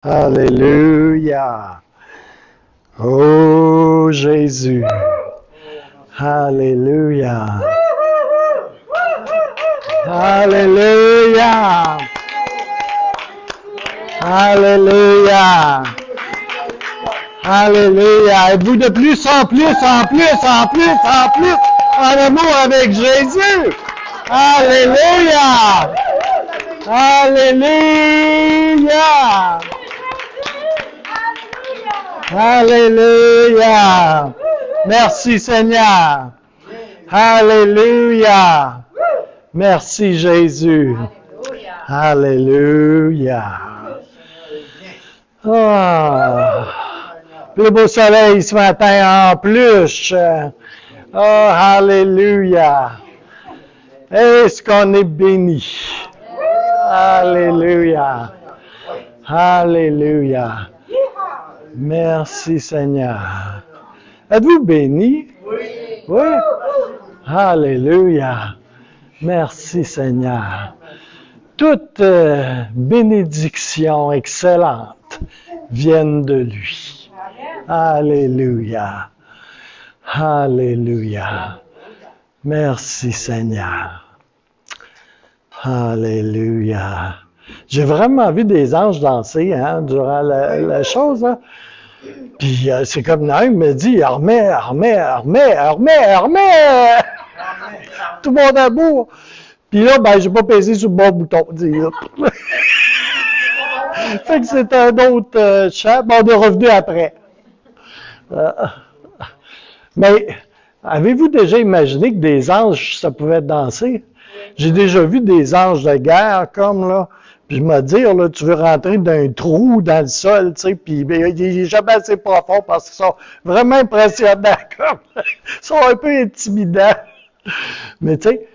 Alléluia. Oh Jésus. Alléluia. Alléluia. Alléluia. Alléluia. Êtes-vous de plus en plus, en amour avec Jésus? Alléluia. Alléluia. Alléluia. Merci Seigneur. Alléluia. Merci Jésus. Alléluia. Ah. Plus beau soleil ce matin en plus. Oh, alléluia. Est-ce qu'on est béni? Alléluia. Alléluia. Merci Seigneur. Êtes-vous béni? Oui. Oui? Alléluia. Merci Seigneur. Toute bénédiction excellente vienne de lui. Alléluia. Alléluia. Merci Seigneur. Alléluia. J'ai vraiment vu des anges danser durant la chose. Hein? Puis c'est comme Naïm me dit, remets. Tout le monde à bout. Puis là, j'ai pas pesé sur le bon bouton. Fait que c'est un autre chant. On est revenu après. Mais avez-vous déjà imaginé que des anges, ça pouvait danser? J'ai déjà vu des anges de guerre comme là. Puis je me dis, là, tu veux rentrer d'un trou dans le sol, tu sais, puis il n'est jamais assez profond parce qu'ils sont vraiment impressionnants, comme. Ils sont un peu intimidants. Mais tu sais,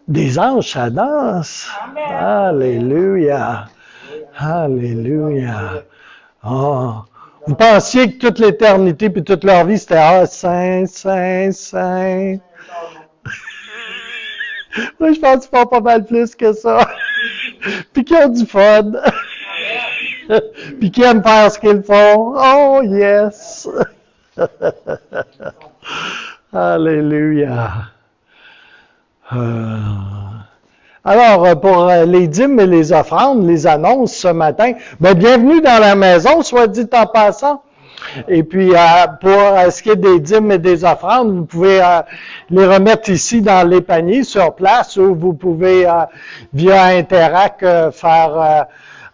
des anges, ça danse. Amen. Alléluia. Alléluia. Oh. Vous pensiez que toute l'éternité puis toute leur vie, c'était saint, saint, saint. Oui, je pense qu'ils font pas mal plus que ça. Puis qu'ils ont du fun. Puis qu'ils aiment faire ce qu'ils font. Oh, yes. Alléluia. Alors, pour les dîmes et les offrandes, les annonces ce matin, bienvenue dans la maison, soit dit en passant. Et puis, pour ce qui est des dîmes et des offrandes, vous pouvez les remettre ici dans les paniers sur place ou vous pouvez, via Interac, faire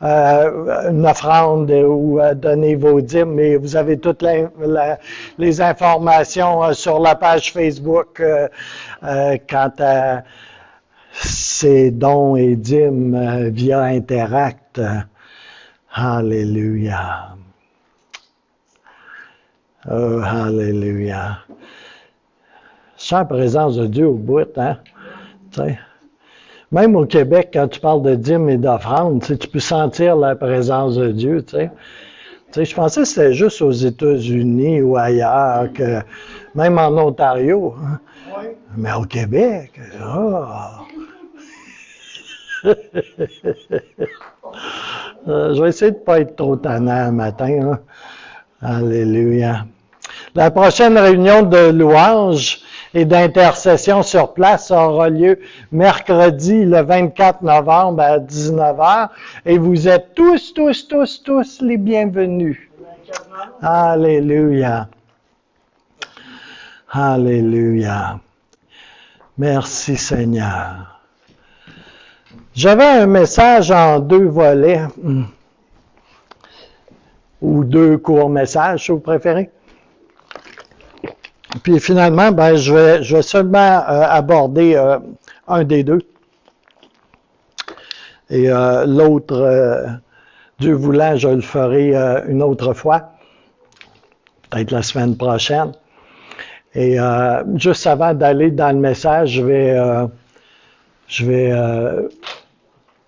une offrande ou donner vos dîmes. Et vous avez toutes les informations sur la page Facebook quant à ces dons et dîmes via Interact. Alléluia. Oh, alléluia. Je sens la présence de Dieu au bout, hein? T'sais. Même au Québec, quand tu parles de dîmes et d'offrandes, tu peux sentir la présence de Dieu, tu sais. Je pensais que c'était juste aux États-Unis ou ailleurs, que même en Ontario. Hein? Oui. Mais au Québec, je vais essayer de ne pas être trop tannant le matin. Hein? Alléluia. La prochaine réunion de louanges et d'intercession sur place aura lieu mercredi le 24 novembre à 19h et vous êtes tous les bienvenus. Alléluia. Alléluia. Merci Seigneur. J'avais un message en 2 volets. Ou 2 courts messages, si vous préférez. Puis finalement, je vais seulement aborder un des 2. Et l'autre, Dieu voulant, je le ferai une autre fois, peut-être la semaine prochaine. Et juste avant d'aller dans le message, je vais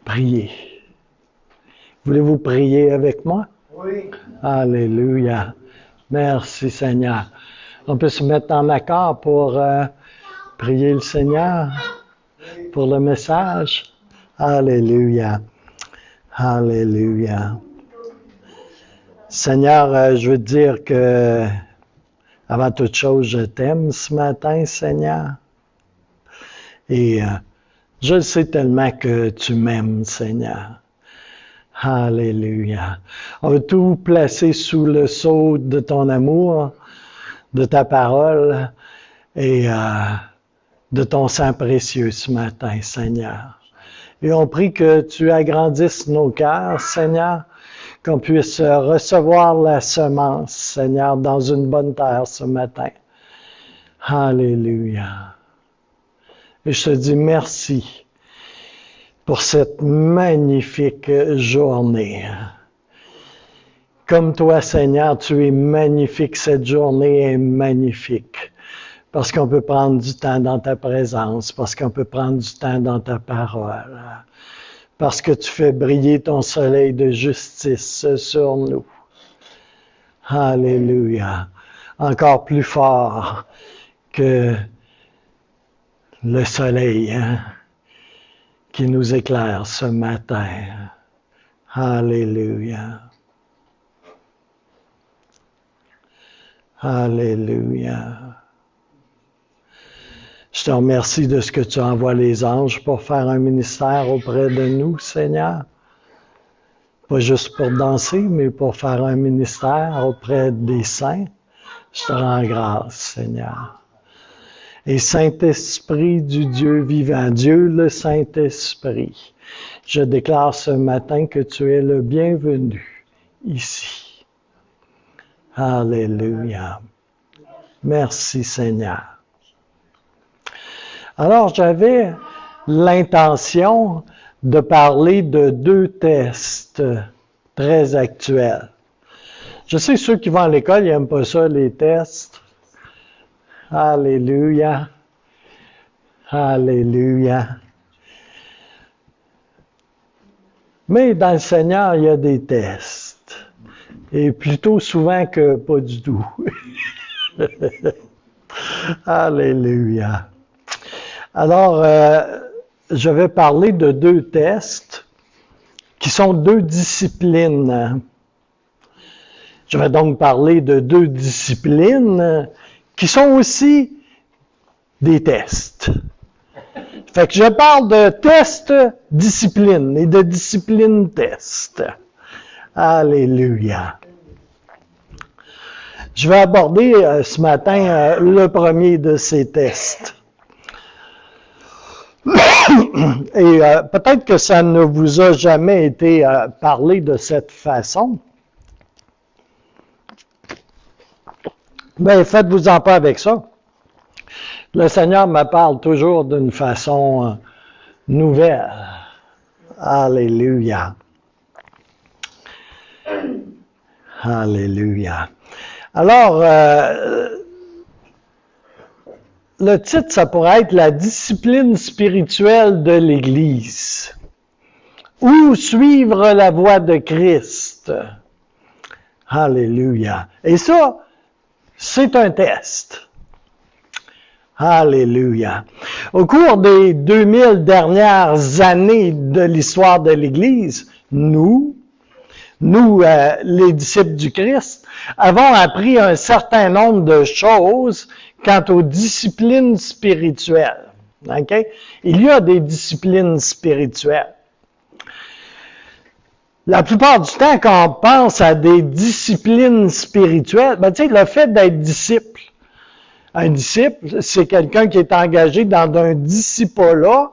prier. Voulez-vous prier avec moi? Oui. Alléluia. Merci Seigneur. On peut se mettre en accord pour prier le Seigneur pour le message. Alléluia. Alléluia. Seigneur, je veux te dire que, avant toute chose, je t'aime ce matin, Seigneur. Et je sais tellement que tu m'aimes, Seigneur. Alléluia. On veut tout placer sous le sceau de ton amour, de ta parole et de ton sang précieux ce matin, Seigneur. Et on prie que tu agrandisses nos cœurs, Seigneur, qu'on puisse recevoir la semence, Seigneur, dans une bonne terre ce matin. Alléluia. Et je te dis merci pour cette magnifique journée. Comme toi, Seigneur, tu es magnifique, cette journée est magnifique. Parce qu'on peut prendre du temps dans ta présence, parce qu'on peut prendre du temps dans ta parole. Parce que tu fais briller ton soleil de justice sur nous. Alléluia. Encore plus fort que le soleil qui nous éclaire ce matin. Alléluia. Alléluia. Je te remercie de ce que tu envoies les anges pour faire un ministère auprès de nous, Seigneur. Pas juste pour danser, mais pour faire un ministère auprès des saints. Je te rends grâce, Seigneur. Et Saint-Esprit du Dieu vivant, Dieu le Saint-Esprit, je déclare ce matin que tu es le bienvenu ici. Alléluia. Merci, Seigneur. Alors, j'avais l'intention de parler de 2 tests très actuels. Je sais, ceux qui vont à l'école, ils n'aiment pas ça, les tests. Alléluia. Alléluia. Mais dans le Seigneur, il y a des tests. Et plutôt souvent que pas du tout. Alléluia. Alors, je vais parler de 2 tests qui sont 2 disciplines. Je vais donc parler de 2 disciplines qui sont aussi des tests. Fait que je parle de test-discipline et de discipline-test. Alléluia. Je vais aborder ce matin le premier de ces tests. Et peut-être que ça ne vous a jamais été parlé de cette façon. Mais faites-vous-en pas avec ça. Le Seigneur me parle toujours d'une façon nouvelle. Alléluia. Alléluia. Alors, le titre, ça pourrait être « La discipline spirituelle de l'Église » ou « Suivre la voie de Christ ». Alléluia. Et ça, c'est un test. Alléluia. Au cours des 2000 dernières années de l'histoire de l'Église, nous, les disciples du Christ, avons appris un certain nombre de choses quant aux disciplines spirituelles. Okay? Il y a des disciplines spirituelles. La plupart du temps, quand on pense à des disciplines spirituelles, le fait d'être disciple. Un disciple, c'est quelqu'un qui est engagé dans un discipolat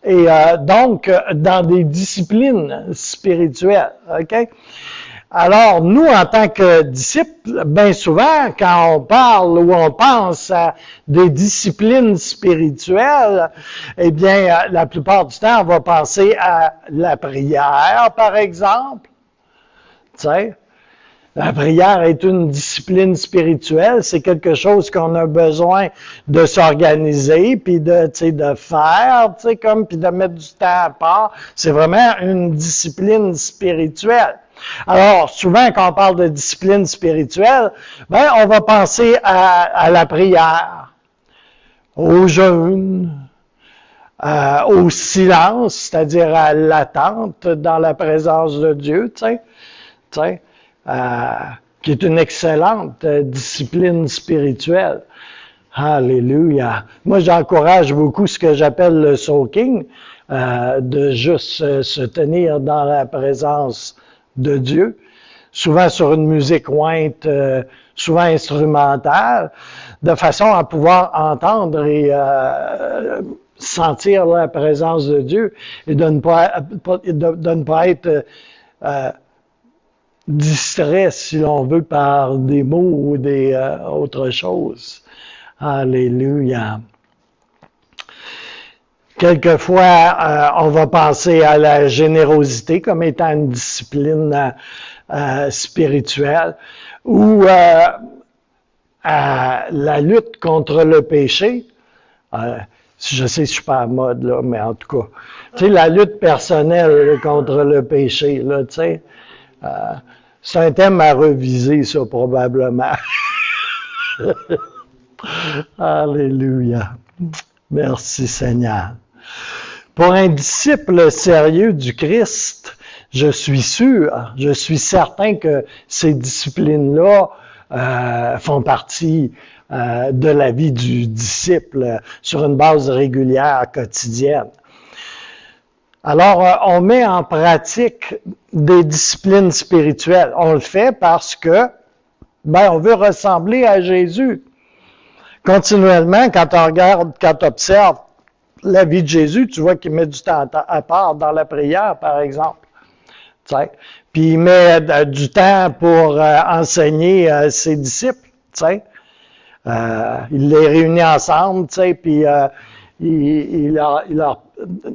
et donc dans des disciplines spirituelles. Okay? Alors, nous, en tant que disciples, bien souvent, quand on parle ou on pense à des disciplines spirituelles, eh bien, la plupart du temps, on va penser à la prière, par exemple. Tu sais, la prière est une discipline spirituelle, c'est quelque chose qu'on a besoin de s'organiser, puis de faire, puis de mettre du temps à part. C'est vraiment une discipline spirituelle. Alors, souvent, quand on parle de discipline spirituelle, on va penser à la prière, au jeûne, au silence, c'est-à-dire à l'attente dans la présence de Dieu, qui est une excellente discipline spirituelle. Alléluia. Moi, j'encourage beaucoup ce que j'appelle le soaking, de juste se tenir dans la présence de Dieu, souvent sur une musique ointe, souvent instrumentale, de façon à pouvoir entendre et sentir la présence de Dieu et de ne pas être distrait, si l'on veut, par des mots ou des autres choses. Alléluia. Quelquefois, on va penser à la générosité comme étant une discipline spirituelle ou à la lutte contre le péché. Je sais que je suis pas à mode, là, mais en tout cas, tu sais, la lutte personnelle là, contre le péché, là, tu sais, c'est un thème à reviser, ça, probablement. Alléluia. Merci Seigneur. Pour un disciple sérieux du Christ, je suis certain que ces disciplines-là font partie de la vie du disciple sur une base régulière, quotidienne. Alors, on met en pratique des disciplines spirituelles. On le fait parce que, on veut ressembler à Jésus. Continuellement, quand on regarde, quand on observe la vie de Jésus, tu vois qu'il met du temps à part dans la prière, par exemple. T'sais. Puis il met du temps pour enseigner ses disciples. T'sais. Il les réunit ensemble, puis il leur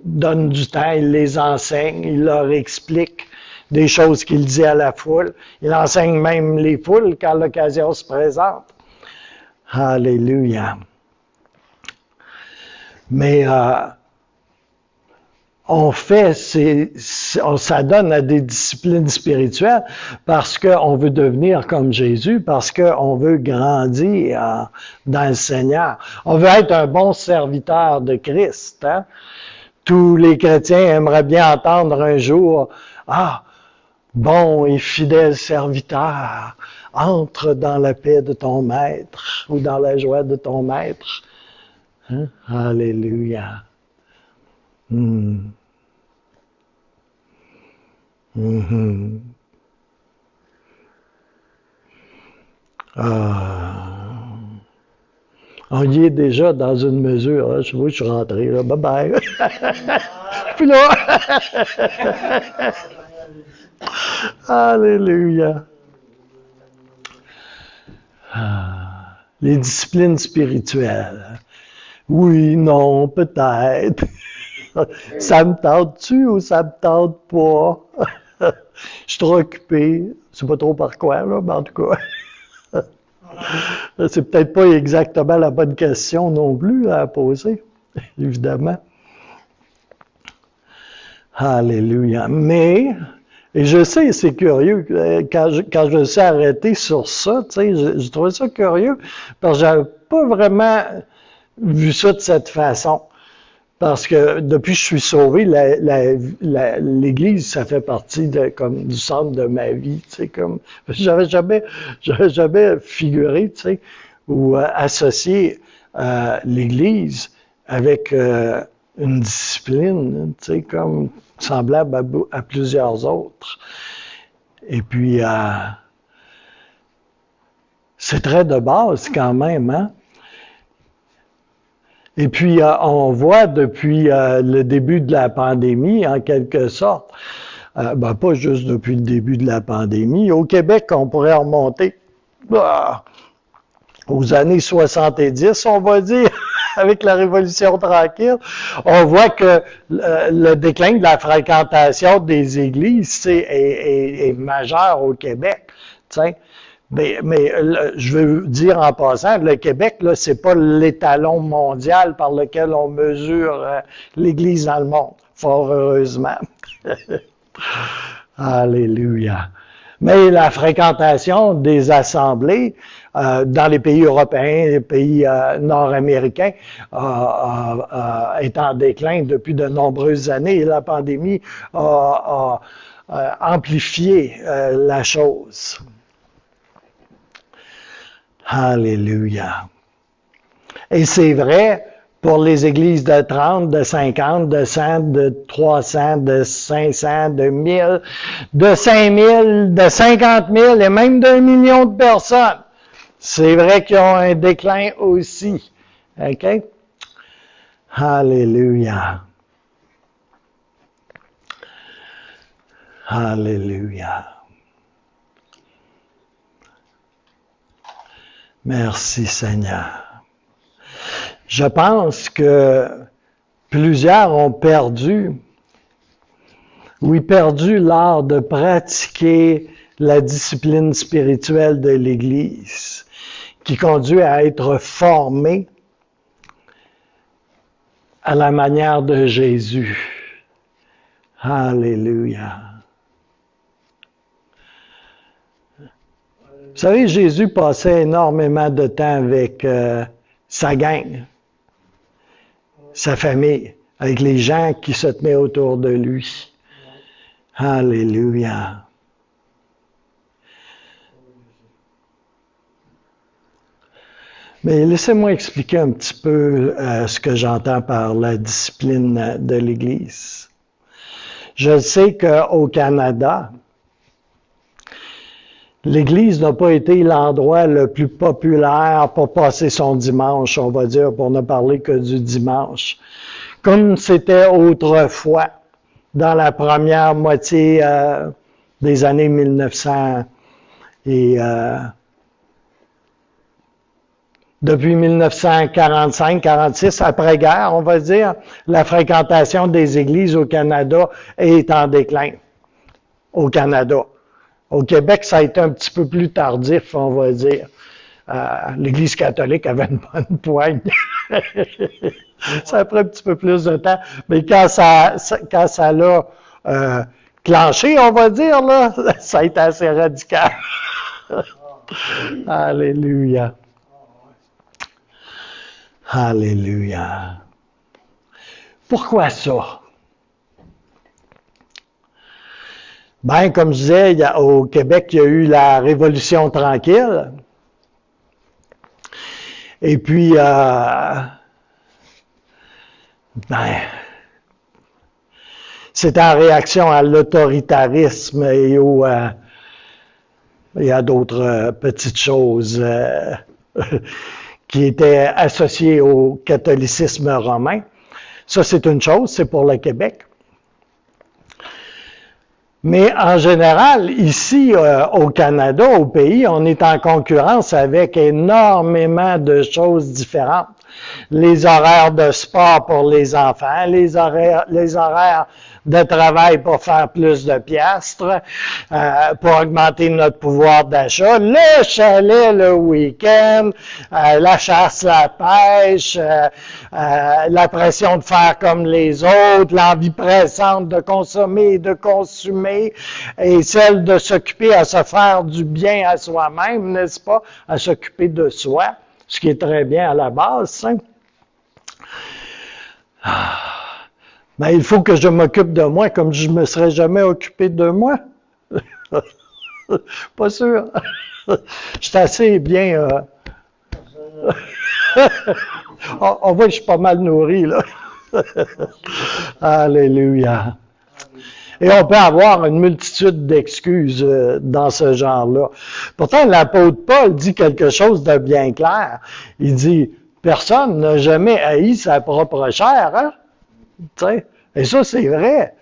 donne du temps, il les enseigne, il leur explique des choses qu'il dit à la foule. Il enseigne même les foules quand l'occasion se présente. Alléluia. Mais on s'adonne à des disciplines spirituelles parce qu'on veut devenir comme Jésus, parce qu'on veut grandir dans le Seigneur. On veut être un bon serviteur de Christ. Hein? Tous les chrétiens aimeraient bien entendre un jour, bon et fidèle serviteur, entre dans la paix de ton maître ou dans la joie de ton maître. Hein? Alléluia. On y est déjà dans une mesure. Hein? Je vois, je suis rentré. Là. Bye bye. Puis là. Alléluia. Les disciplines spirituelles. Oui, non, peut-être. Ça me tente-tu ou ça me tente pas? Je suis trop occupé. Je sais pas trop par quoi, là, mais en tout cas. C'est peut-être pas exactement la bonne question non plus à poser, évidemment. Alléluia. Mais, et je sais, c'est curieux, quand je me suis arrêté sur ça, tu sais, j'ai trouvé ça curieux, parce que j'avais pas vraiment vu ça de cette façon. Parce que depuis que je suis sauvé, l'Église, ça fait partie comme du centre de ma vie, tu sais, comme j'avais jamais figuré, tu sais, ou associé l'Église avec une discipline, tu sais, comme semblable à plusieurs autres. Et puis, c'est très de base quand même, hein? Et puis, on voit depuis le début de la pandémie, en quelque sorte, pas juste depuis le début de la pandémie, au Québec, on pourrait remonter aux années 70, on va dire, avec la Révolution tranquille, on voit que le déclin de la fréquentation des églises est majeur au Québec, tu sais. Mais je veux dire en passant, le Québec, là, c'est pas l'étalon mondial par lequel on mesure l'Église dans le monde, fort heureusement. Alléluia. Mais la fréquentation des assemblées dans les pays européens, les pays nord-américains est en déclin depuis de nombreuses années. Et la pandémie a amplifier la chose. Alléluia. Et c'est vrai pour les églises de 30, de 50, de 100, de 300, de 500, de 1000, de 5000, de 50 000 et même d'1 million de personnes. C'est vrai qu'ils ont un déclin aussi. OK? Alléluia. Alléluia. Merci Seigneur. Je pense que plusieurs ont perdu l'art de pratiquer la discipline spirituelle de l'Église, qui conduit à être formés à la manière de Jésus. Alléluia. Vous savez, Jésus passait énormément de temps avec sa gang, sa famille, avec les gens qui se tenaient autour de lui. Alléluia. Mais laissez-moi expliquer un petit peu ce que j'entends par la discipline de l'Église. Je sais qu'au Canada, l'Église n'a pas été l'endroit le plus populaire pour passer son dimanche, on va dire, pour ne parler que du dimanche. Comme c'était autrefois, dans la première moitié des années 1900 et depuis 1945-46, après-guerre, on va dire, la fréquentation des églises au Canada est en déclin. Au Canada. Au Québec, ça a été un petit peu plus tardif, on va dire. L'Église catholique avait une bonne poigne. Ça a pris un petit peu plus de temps. Mais quand ça l'a clenché, on va dire, là, ça a été assez radical. Alléluia. Alléluia. Pourquoi ça? Ben, comme je disais, au Québec, il y a eu la Révolution tranquille. Et puis, c'était en réaction à l'autoritarisme et à d'autres petites choses qui étaient associées au catholicisme romain. Ça, c'est une chose, c'est pour le Québec. Mais en général, ici au Canada, au pays, on est en concurrence avec énormément de choses différentes. Les horaires de sport pour les enfants, les horaires de travail pour faire plus de piastres, pour augmenter notre pouvoir d'achat, le chalet le week-end, la chasse, la pêche, la pression de faire comme les autres, l'envie pressante de consommer et de consumer, et celle de s'occuper à se faire du bien à soi-même, n'est-ce pas, à s'occuper de soi, ce qui est très bien à la base, hein? Ben, il faut que je m'occupe de moi comme je ne me serais jamais occupé de moi. Pas sûr. Je suis assez bien... on voit que je suis pas mal nourri, là. Alléluia. Et on peut avoir une multitude d'excuses dans ce genre-là. Pourtant, l'apôtre Paul dit quelque chose de bien clair. Il dit, personne n'a jamais haï sa propre chair, hein? T'sais. Et ça, c'est vrai.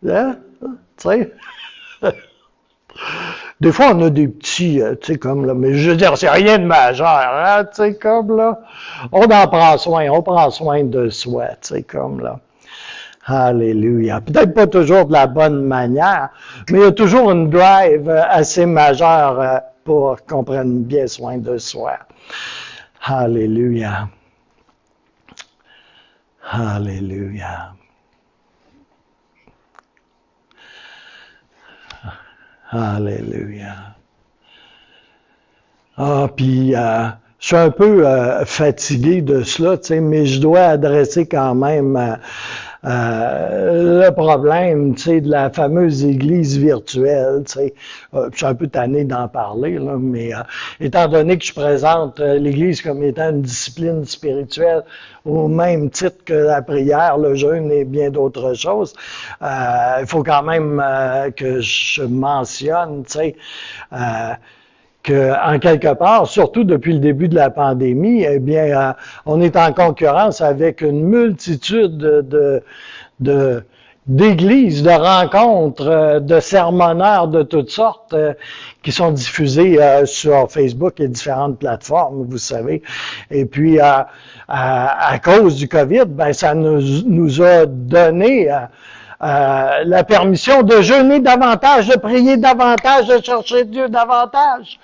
Hein? Des fois, on a des petits, comme là, mais je veux dire, c'est rien de majeur, hein? Comme là. On prend soin de soi, comme là. Alléluia. Peut-être pas toujours de la bonne manière, mais il y a toujours une drive assez majeure pour qu'on prenne bien soin de soi. Alléluia. Alléluia. Alléluia. Puis je suis un peu fatigué de cela, mais je dois adresser quand même le problème, tu sais, de la fameuse église virtuelle, tu sais. Je suis un peu tanné d'en parler, là, mais étant donné que je présente l'église comme étant une discipline spirituelle au même titre que la prière, le jeûne et bien d'autres choses, il faut quand même que je mentionne, tu sais, que, en quelque part, surtout depuis le début de la pandémie, eh bien, on est en concurrence avec une multitude d'églises, de rencontres, de sermonneurs de toutes sortes qui sont diffusés sur Facebook et différentes plateformes, vous savez. Et puis, à cause du COVID, ben, ça nous a donné la permission de jeûner davantage, de prier davantage, de chercher Dieu davantage.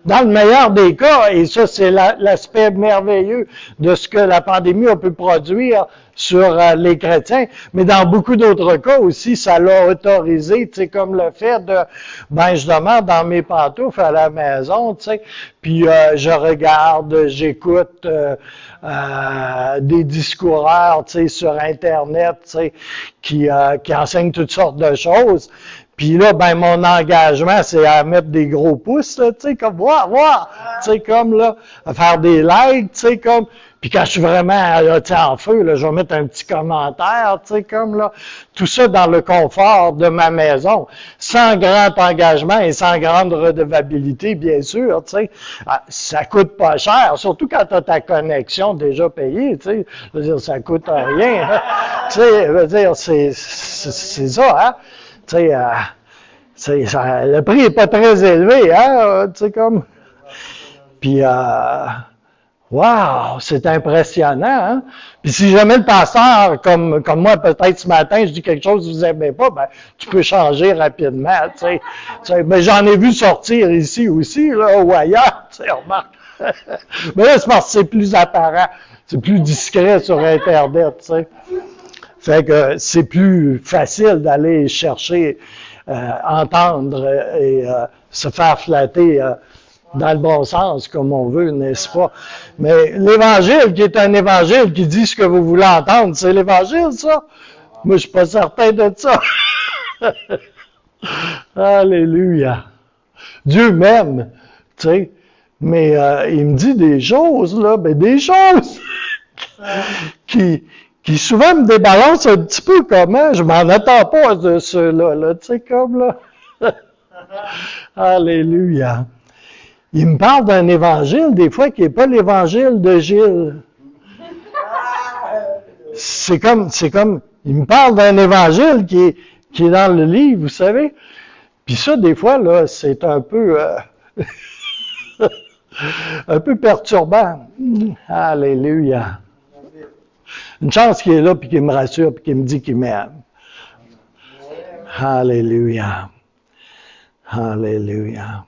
Dans le meilleur des cas, et ça c'est l'aspect merveilleux de ce que la pandémie a pu produire sur les chrétiens, mais dans beaucoup d'autres cas aussi, ça l'a autorisé, tu sais, comme le fait de, ben je demeure dans mes pantoufles à la maison, tu sais, puis je regarde, j'écoute des discoureurs, tu sais, sur Internet, tu sais, qui enseignent toutes sortes de choses. Puis là, ben mon engagement, c'est à mettre des gros pouces, là, tu sais, comme voir, tu sais, comme là, à faire des likes, tu sais, comme. Puis quand je suis vraiment là, en feu, là, je vais mettre un petit commentaire, tu sais, comme là, tout ça dans le confort de ma maison, sans grand engagement et sans grande redevabilité, bien sûr, tu sais. Ça coûte pas cher, surtout quand tu as ta connexion déjà payée, tu sais. Je veux dire, ça coûte rien. Hein? Tu sais, je veux dire, c'est ça, hein. Tu sais, le prix est pas très élevé, hein, tu sais, comme. Puis, wow, c'est impressionnant, hein? Puis si jamais le pasteur, comme moi, peut-être ce matin, je dis quelque chose que vous n'aimez pas, ben, tu peux changer rapidement, tu sais. Mais j'en ai vu sortir ici aussi, là, ou ailleurs, tu sais, remarque. Mais là, c'est parce que c'est plus apparent, c'est plus discret sur Internet, tu sais. Fait que c'est plus facile d'aller chercher, entendre et se faire flatter dans le bon sens, comme on veut, n'est-ce pas? Mais l'Évangile, qui est un Évangile qui dit ce que vous voulez entendre, c'est l'Évangile, ça? Moi, je suis pas certain de ça. Alléluia. Dieu m'aime, tu sais, mais il me dit des choses, là, ben des choses qui souvent me débalancent un petit peu, comment? Je m'en attends pas de ceux-là, là, tu sais, comme là. Alléluia. Il me parle d'un évangile, des fois, qui n'est pas l'évangile de Gilles. C'est comme, il me parle d'un évangile qui est dans le livre, vous savez. Puis ça, des fois, là, c'est un peu, un peu perturbant. Alléluia. Une chance qu'il est là, puis qu'il me rassure, puis qu'il me dit qu'il m'aime. Alléluia. Alléluia.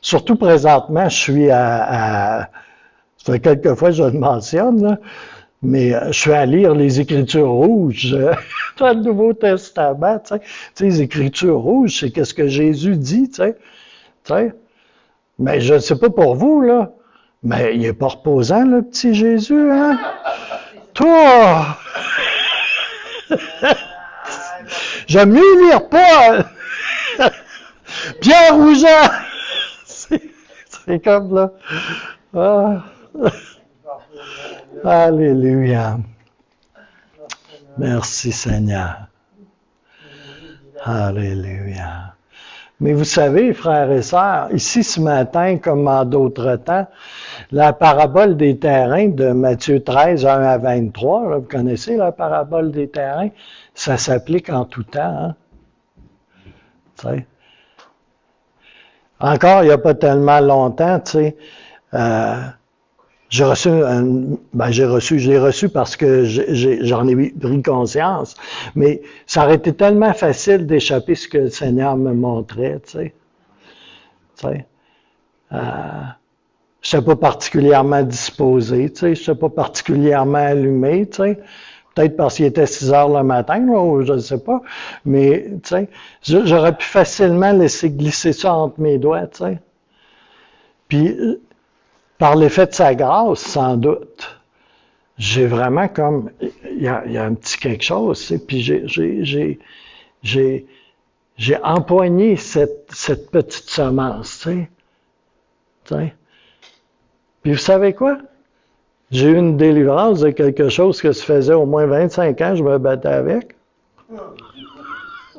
Surtout présentement, je suis ça fait quelques fois que je le mentionne, là, mais je suis à lire les Écritures rouges dans le Nouveau Testament. Tu sais, les Écritures rouges, c'est qu'est-ce que Jésus dit, tu sais. Mais je ne sais pas pour vous, là, mais il n'est pas reposant, le petit Jésus, hein? Toi! J'aime mieux lire Paul! Pierre ou Jean! C'est comme là. Ah. Alléluia. Merci Seigneur. Alléluia. Mais vous savez, frères et sœurs, ici ce matin, comme en d'autres temps, la parabole des terrains de Matthieu 13, 1 à 23, là, vous connaissez la parabole des terrains? Ça s'applique en tout temps. Hein? Tu sais. Encore, il n'y a pas tellement longtemps, tu sais, je l'ai reçu parce que j'en ai pris conscience, mais ça aurait été tellement facile d'échapper ce que le Seigneur me montrait, tu sais. Je n'étais pas particulièrement disposé, tu sais, je n'étais pas particulièrement allumé, tu sais. Peut-être parce qu'il était 6 heures le matin, là, ou je ne sais pas. Mais, tu sais, j'aurais pu facilement laisser glisser ça entre mes doigts, tu sais. Puis, par l'effet de sa grâce, sans doute, j'ai vraiment comme, il y a un petit quelque chose, tu sais, puis j'ai empoigné cette petite semence, tu sais. Puis vous savez quoi? J'ai eu une délivrance de quelque chose que ça faisait au moins 25 ans que je me battais avec.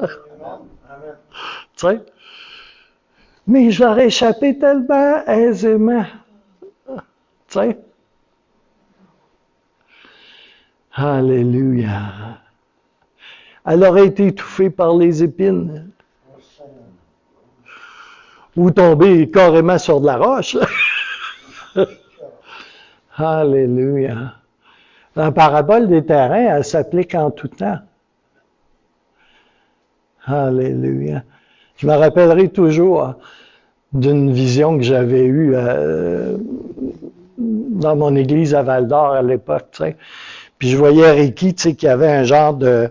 Tu sais? Mais je leur ai échappé tellement aisément. Tu sais? Alléluia. Elle aurait été étouffée par les épines. Ou tombée carrément sur de la roche. Alléluia. La parabole des terrains, elle s'applique en tout temps. Alléluia. Je me rappellerai toujours d'une vision que j'avais eue dans mon église à Val-d'Or à l'époque, tu sais. Puis je voyais Ricky, tu sais, qui avait un genre de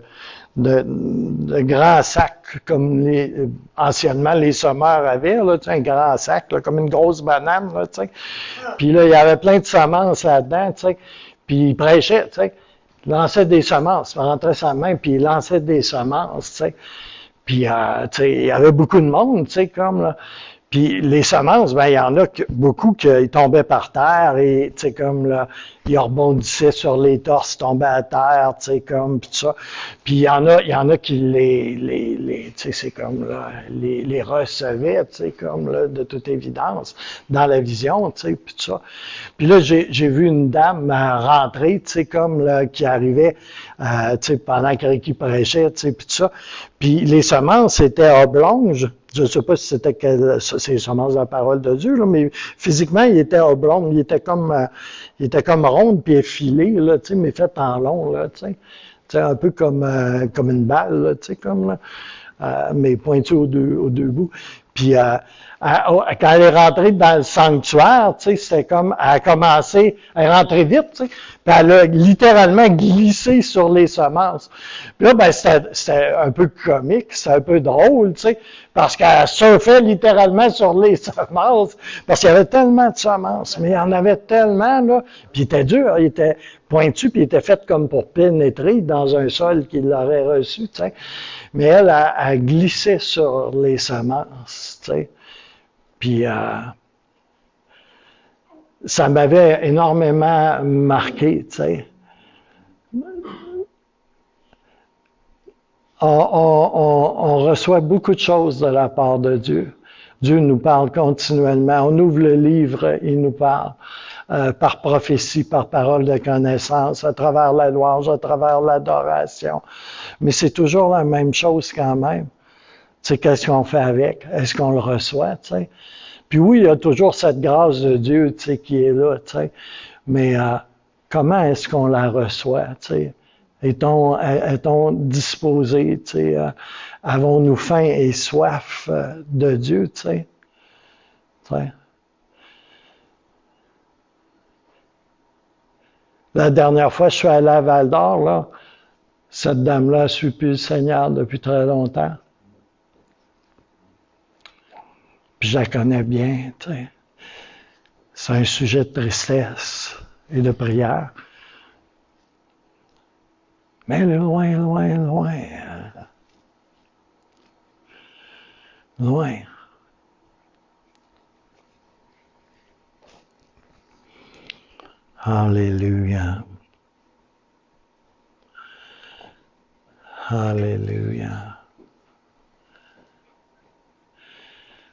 grand sac, comme anciennement les sommeurs avaient, là, tu sais, un grand sac, là, comme une grosse banane, là, tu sais. Puis là, il y avait plein de semences là-dedans, tu sais. Puis il prêchait, tu sais. Il lançait des semences, il rentrait sa main, puis il lançait des semences, tu sais. Puis, tu sais, il y avait beaucoup de monde, tu sais, comme, là. Puis les semences, ben il y en a beaucoup qui tombaient par terre et tu sais comme là, ils rebondissaient sur les torses, tombaient à terre, tu sais comme puis tout ça. Puis il y en a qui tu sais c'est comme là, les recevaient, tu sais comme là de toute évidence dans la vision, tu sais puis tout ça. Puis là j'ai vu une dame rentrer, tu sais comme là qui arrivait, tu sais pendant qu'il prêchait, tu sais puis tout ça. Puis les semences étaient oblonges. Je ne sais pas si c'était c'est les semences de la parole de Dieu, là, mais physiquement, il était oblong, il était comme ronde puis effilé, là, tu sais, mais fait en long, là, tu sais, un peu comme une balle, là, tu sais, comme là, mais pointu aux deux bouts. Puis quand elle est rentrée dans le sanctuaire, tu sais, c'était comme, elle est rentrée vite, tu sais, puis elle a littéralement glissé sur les semences. Puis là, ben, c'était un peu comique, c'était un peu drôle, tu sais, parce qu'elle surfait littéralement sur les semences, parce qu'il y avait tellement de semences, mais il y en avait tellement, là, puis il était dur, il était pointu, puis il était fait comme pour pénétrer dans un sol qui l'aurait reçu, tu sais. Mais elle glissait sur les semences, tu sais. Puis ça m'avait énormément marqué, tu sais. On reçoit beaucoup de choses de la part de Dieu. Dieu nous parle continuellement. On ouvre le livre, il nous parle par prophétie, par parole de connaissance, à travers la louange, à travers l'adoration. Mais c'est toujours la même chose quand même. Tu sais, qu'est-ce qu'on fait avec? Est-ce qu'on le reçoit, tu sais? Puis oui, il y a toujours cette grâce de Dieu, tu sais, qui est là, tu sais. Mais comment est-ce qu'on la reçoit, tu sais? Est-on disposé, tu sais? Avons-nous faim et soif de Dieu, tu sais? Tu sais? La dernière fois, je suis allé à Val-d'Or, là. Cette dame-là ne suit plus le Seigneur depuis très longtemps. Puis je la connais bien, tu sais. C'est un sujet de tristesse et de prière. Mais loin, loin, loin. Loin. Alléluia. Alléluia.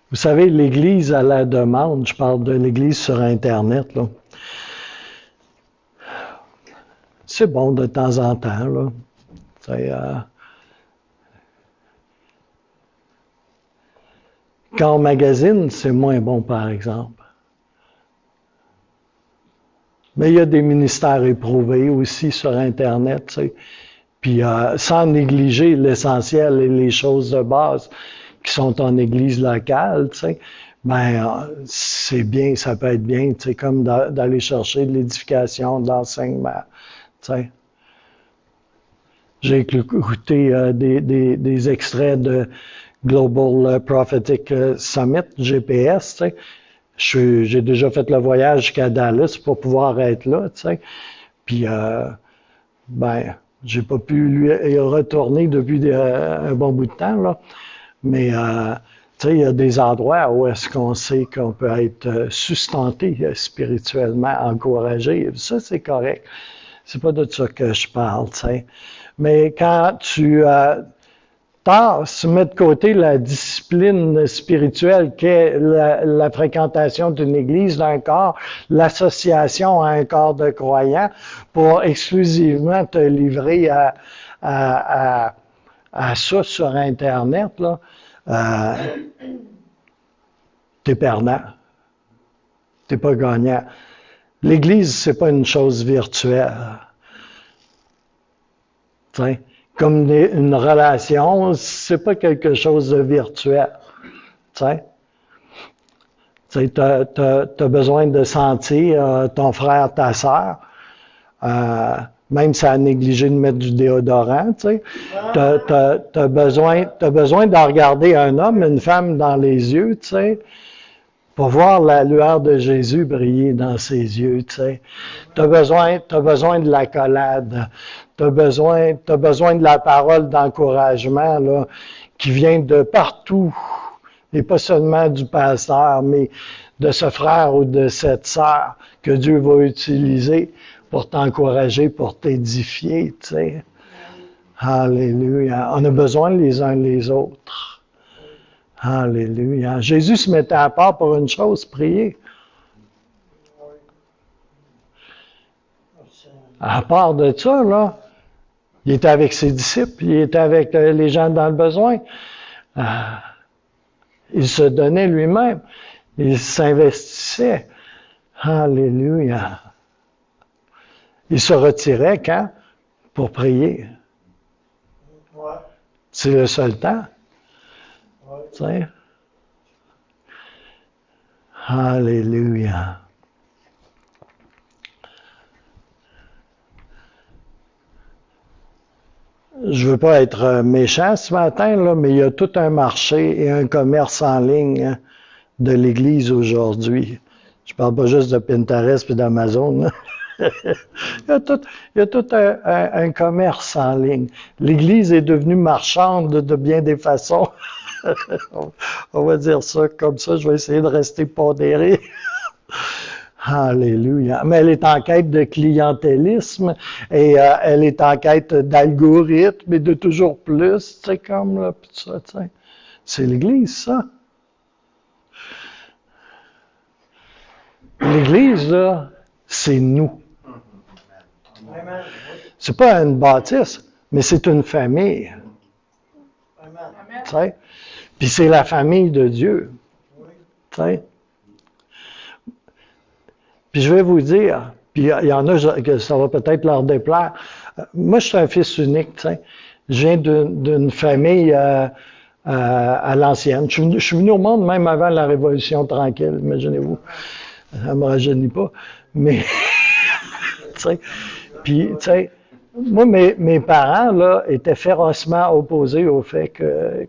Vous savez, l'Église à la demande, je parle de l'Église sur Internet, là. C'est bon de temps en temps, là. Quand on magasine, c'est moins bon, par exemple. Mais il y a des ministères éprouvés aussi sur Internet, tu sais. Puis sans négliger l'essentiel et les choses de base qui sont en église locale, tu sais, ben c'est bien, ça peut être bien, tu sais, comme d'aller chercher de l'édification, de l'enseignement, tu sais. J'ai écouté des extraits de Global Prophetic Summit, GPS, tu sais. J'ai déjà fait le voyage jusqu'à Dallas pour pouvoir être là, tu sais. Puis, j'ai pas pu lui retourner depuis un bon bout de temps, là. Mais, tu sais, il y a des endroits où est-ce qu'on sait qu'on peut être sustenté spirituellement, encouragé. Ça, c'est correct. C'est pas de ça que je parle, tu sais. Mais quand tu mets de côté la discipline spirituelle qu'est la fréquentation d'une église, d'un corps, l'association à un corps de croyants, pour exclusivement te livrer à ça sur Internet, là, t'es perdant. T'es pas gagnant. L'Église, c'est pas une chose virtuelle. T'sais, comme une relation, c'est pas quelque chose de virtuel. T'sais, t'as besoin de sentir ton frère, ta sœur, même si elle a négligé de mettre du déodorant, tu sais. T'as besoin de regarder un homme, une femme dans les yeux, tu sais, pour voir la lueur de Jésus briller dans ses yeux, tu sais. T'as besoin de l'accolade. T'as besoin de la parole d'encouragement, là, qui vient de partout. Et pas seulement du pasteur, mais de ce frère ou de cette sœur que Dieu va utiliser pour t'encourager, pour t'édifier, tu sais. Alléluia. On a besoin les uns les autres. Alléluia. Jésus se mettait à part pour une chose, prier. À part de ça, là, il était avec ses disciples, il était avec les gens dans le besoin. Il se donnait lui-même. Il s'investissait. Alléluia. Il se retirait quand? Pour prier. C'est le seul temps. Tu sais? Alléluia. Je veux pas être méchant ce matin, là, mais il y a tout un marché et un commerce en ligne de l'Église aujourd'hui. Je parle pas juste de Pinterest et d'Amazon. Il y a tout un commerce en ligne. L'Église est devenue marchande de bien des façons. On va dire ça comme ça. Je vais essayer de rester pondéré. Alléluia. Mais elle est en quête de clientélisme et elle est en quête d'algorithmes et de toujours plus, tu sais, comme là, pis ça, tu sais. C'est l'Église, ça. L'Église, là, c'est nous. C'est pas une bâtisse, mais c'est une famille. Tu sais. Puis c'est la famille de Dieu. Tu sais. Puis je vais vous dire, puis il y en a que ça va peut-être leur déplaire. Moi, je suis un fils unique, tu sais. Je viens d'une famille à l'ancienne. Je suis venu au monde même avant la Révolution tranquille, imaginez-vous. Ça ne me rajeunit pas. Mais, tu sais, puis, tu sais, moi, mes parents, là, étaient férocement opposés au fait que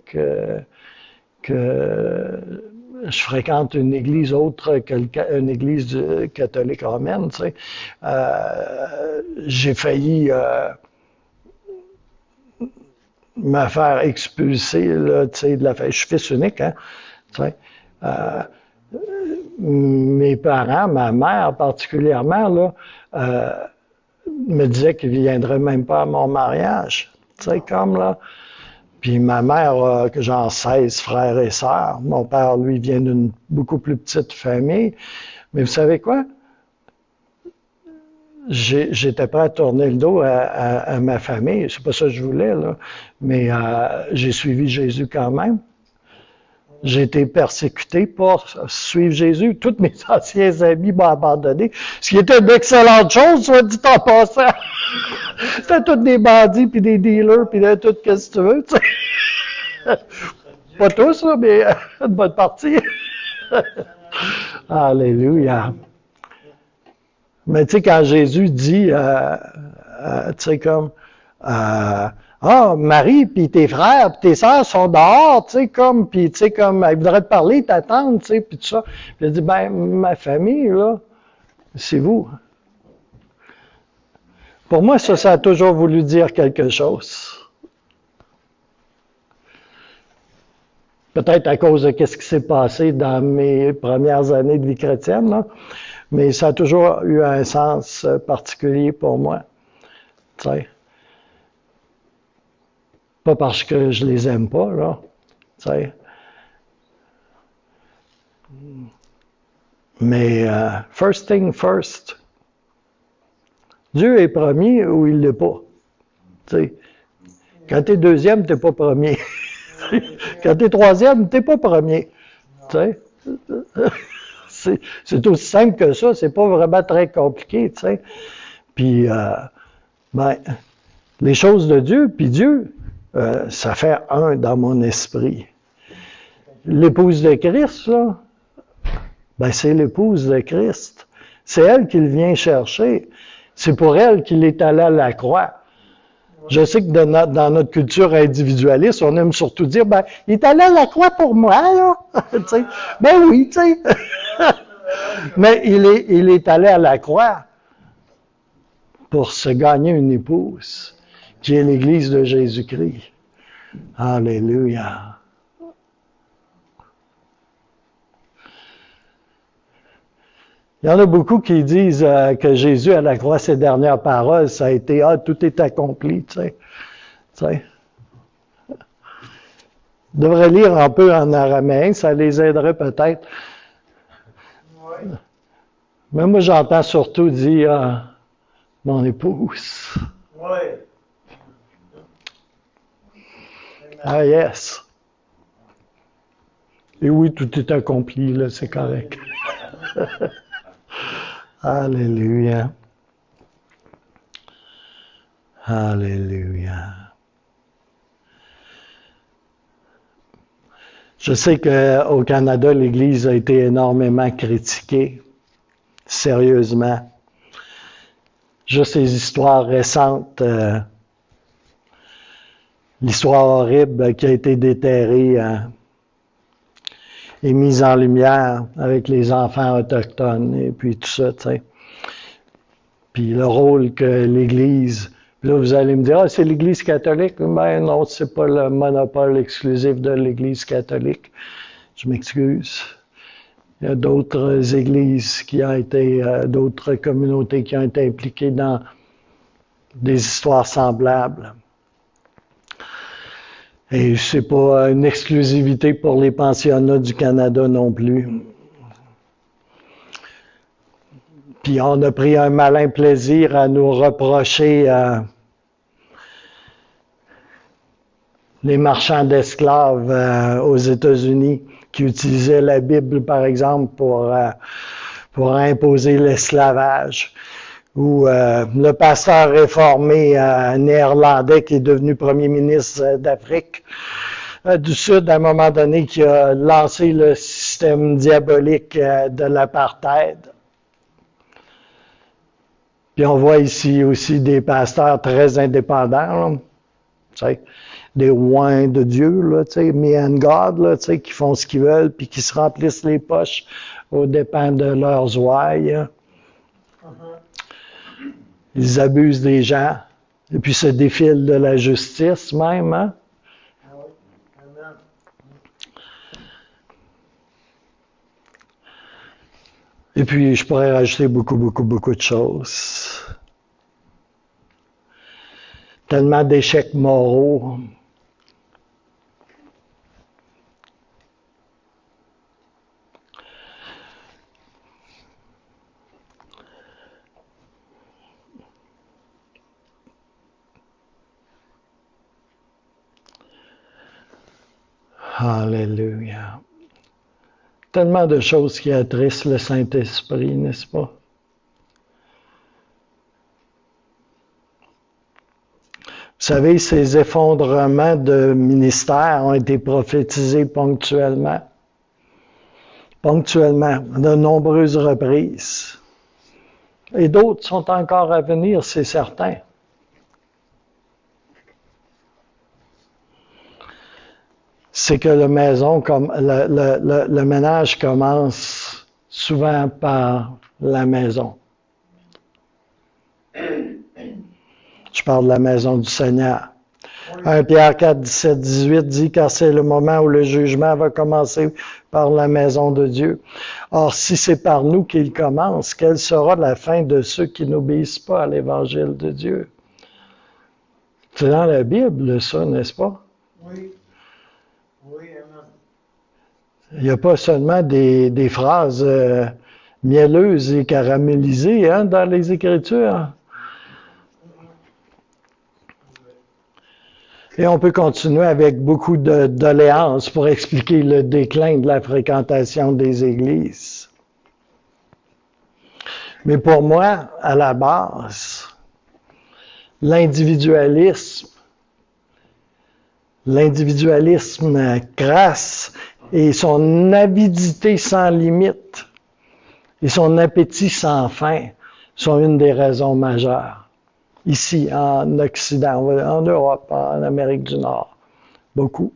je fréquente une église autre qu'une église catholique romaine, tu sais. J'ai failli me faire expulser, là, tu sais, de la fête. Je suis fils unique, hein, tu sais. Mes parents, ma mère particulièrement, là, me disaient qu'ils ne viendraient même pas à mon mariage, tu sais, comme là. Puis ma mère, que genre 16 frères et sœurs. Mon père, lui, vient d'une beaucoup plus petite famille. Mais vous savez quoi? J'étais prêt à tourner le dos à ma famille. C'est pas ça que je voulais, là. Mais j'ai suivi Jésus quand même. J'ai été persécuté pour suivre Jésus. Tous mes anciens amis m'ont abandonné. Ce qui était une excellente chose, soit dit en passant. C'était tous des bandits, puis des dealers, puis de tout ce que tu veux, tu sais. Pas tous, là, mais une bonne partie. Alléluia. Mais tu sais, quand Jésus dit, tu sais, comme, Marie, puis tes frères, puis tes sœurs sont dehors, tu sais, comme, puis tu sais, comme, ils voudraient te parler, t'attendre, tu sais, puis tout ça. Puis il dit, ben, ma famille, là, c'est vous. Pour moi, ça a toujours voulu dire quelque chose. Peut-être à cause de ce qui s'est passé dans mes premières années de vie chrétienne, là, mais ça a toujours eu un sens particulier pour moi. Tu sais. Pas parce que je les aime pas, là. Tu sais. Mais first thing first. Dieu est premier ou il l'est pas. Tu sais. Quand tu es deuxième, tu n'es pas premier. Quand tu es troisième, tu n'es pas premier. Tu sais. C'est aussi simple que ça, c'est pas vraiment très compliqué, tu sais. Puis, les choses de Dieu, puis Dieu, ça fait un dans mon esprit. L'épouse de Christ, là, c'est l'épouse de Christ. C'est elle qu'il vient chercher. C'est pour elle qu'il est allé à la croix. Je sais que dans notre culture individualiste, on aime surtout dire, il est allé à la croix pour moi, là. Oui, tu sais. Mais il est allé à la croix pour se gagner une épouse, qui est l'Église de Jésus-Christ. Alléluia. Il y en a beaucoup qui disent que Jésus, à la croix, ses dernières paroles, ça a été « tout est accompli », tu sais. Ils devraient lire un peu en araméen, ça les aiderait peut-être. Oui. Mais moi, j'entends surtout dire « mon épouse ». Oui. Ah, yes. Et oui, tout est accompli, là, c'est correct. Alléluia. Alléluia. Je sais qu'au Canada, l'Église a été énormément critiquée, sérieusement. Juste les histoires récentes, l'histoire horrible qui a été déterrée et mise en lumière avec les enfants autochtones et puis tout ça, tu sais. Puis le rôle que l'Église... Là, vous allez me dire, c'est l'Église catholique. Ben non, c'est pas le monopole exclusif de l'Église catholique. Je m'excuse. Il y a d'autres églises qui ont été, d'autres communautés qui ont été impliquées dans des histoires semblables. Et c'est pas une exclusivité pour les pensionnats du Canada non plus. Puis on a pris un malin plaisir à nous reprocher les marchands d'esclaves aux États-Unis qui utilisaient la Bible, par exemple, pour imposer l'esclavage. Ou le pasteur réformé néerlandais qui est devenu premier ministre d'Afrique du Sud à un moment donné qui a lancé le système diabolique de l'apartheid. Puis on voit ici aussi des pasteurs très indépendants, là, tu sais, des oins de Dieu, là, tu sais, me and God, là, tu sais, qui font ce qu'ils veulent puis qui se remplissent les poches aux dépens de leurs ouailles. Ils abusent des gens et puis se défilent de la justice même, hein? Et puis, je pourrais rajouter beaucoup de choses. Tellement d'échecs moraux. Alléluia. Tellement de choses qui attristent le Saint-Esprit, n'est-ce pas? Vous savez, ces effondrements de ministères ont été prophétisés ponctuellement. Ponctuellement, de nombreuses reprises. Et d'autres sont encore à venir, c'est certain. C'est que le ménage commence souvent par la maison. Je parle de la maison du Seigneur. 1 Pierre 4, 17, 18 dit, car c'est le moment où le jugement va commencer par la maison de Dieu. Or, si c'est par nous qu'il commence, quelle sera la fin de ceux qui n'obéissent pas à l'évangile de Dieu? C'est dans la Bible, ça, n'est-ce pas? Oui. Oui, amen. Il n'y a pas seulement des phrases mielleuses et caramélisées dans les Écritures. Et on peut continuer avec beaucoup de doléances pour expliquer le déclin de la fréquentation des églises. Mais pour moi, à la base, l'individualisme crasse et son avidité sans limite et son appétit sans fin sont une des raisons majeures. Ici, en Occident, en Europe, en Amérique du Nord. Beaucoup.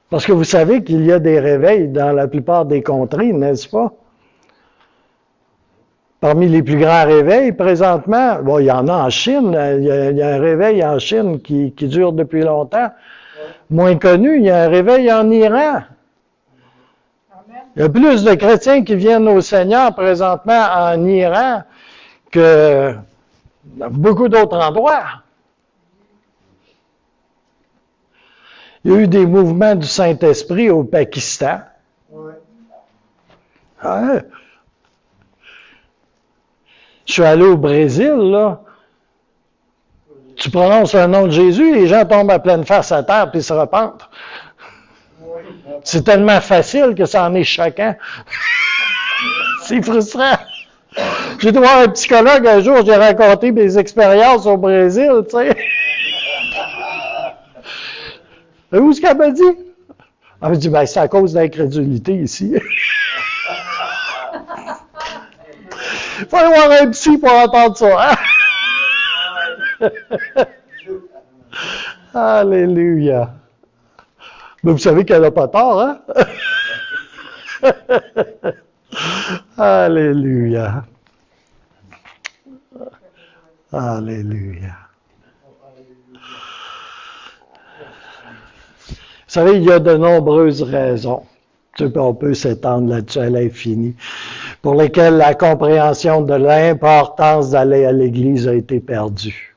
Parce que vous savez qu'il y a des réveils dans la plupart des contrées, n'est-ce pas? Parmi les plus grands réveils, présentement, bon, il y en a en Chine, il y a un réveil en Chine qui dure depuis longtemps. Moins connu, il y a un réveil en Iran. Il y a plus de chrétiens qui viennent au Seigneur présentement en Iran que dans beaucoup d'autres endroits. Il y a eu des mouvements du Saint-Esprit au Pakistan. Oui. Ouais. Je suis allé au Brésil, là. Tu prononces le nom de Jésus, les gens tombent à pleine face à terre puis se repentent. Oui. C'est tellement facile que ça en est chacun. C'est frustrant. J'ai été voir un psychologue un jour, j'ai raconté mes expériences au Brésil, tu sais. Où est-ce qu'elle m'a dit? Elle m'a dit, ben, c'est à cause de l'incrédulité ici. Il faut aller voir un psy pour entendre ça, hein? Alléluia. Mais vous savez qu'elle n'a pas tort, hein? Alléluia. Alléluia. Vous savez, il y a de nombreuses raisons, on peut s'étendre là-dessus à l'infini, pour lesquelles la compréhension de l'importance d'aller à l'Église a été perdue.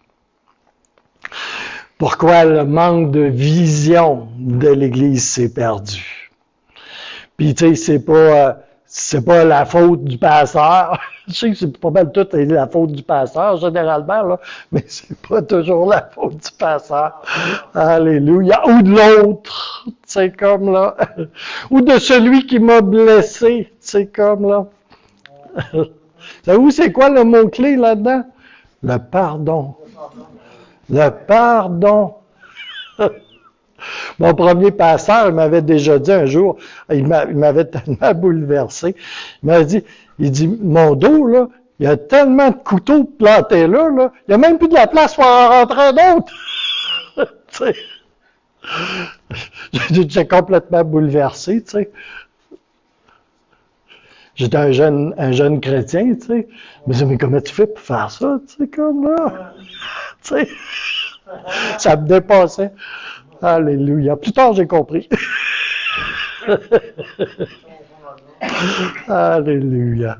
Pourquoi le manque de vision de l'Église s'est perdu. Puis, tu sais, c'est pas la faute du pasteur. Je sais que c'est pas mal tout la faute du pasteur, généralement, là, mais c'est pas toujours la faute du pasteur. Alléluia. Ou de l'autre, c'est comme là. Ou de celui qui m'a blessé, c'est comme là. Savez-vous, c'est quoi le mot-clé là-dedans? Le pardon. Le pardon. Mon premier pasteur, il m'avait déjà dit un jour, il m'avait tellement bouleversé, il dit, mon dos, là, il y a tellement de couteaux plantés là, il n'y a même plus de la place pour en rentrer d'autres. J'étais complètement bouleversé, tu sais. J'étais un jeune chrétien, tu sais. Je me disais, mais comment tu fais pour faire ça, tu sais, comme là? Tu sais, ça me dépassait. Alléluia. Plus tard, j'ai compris. Alléluia.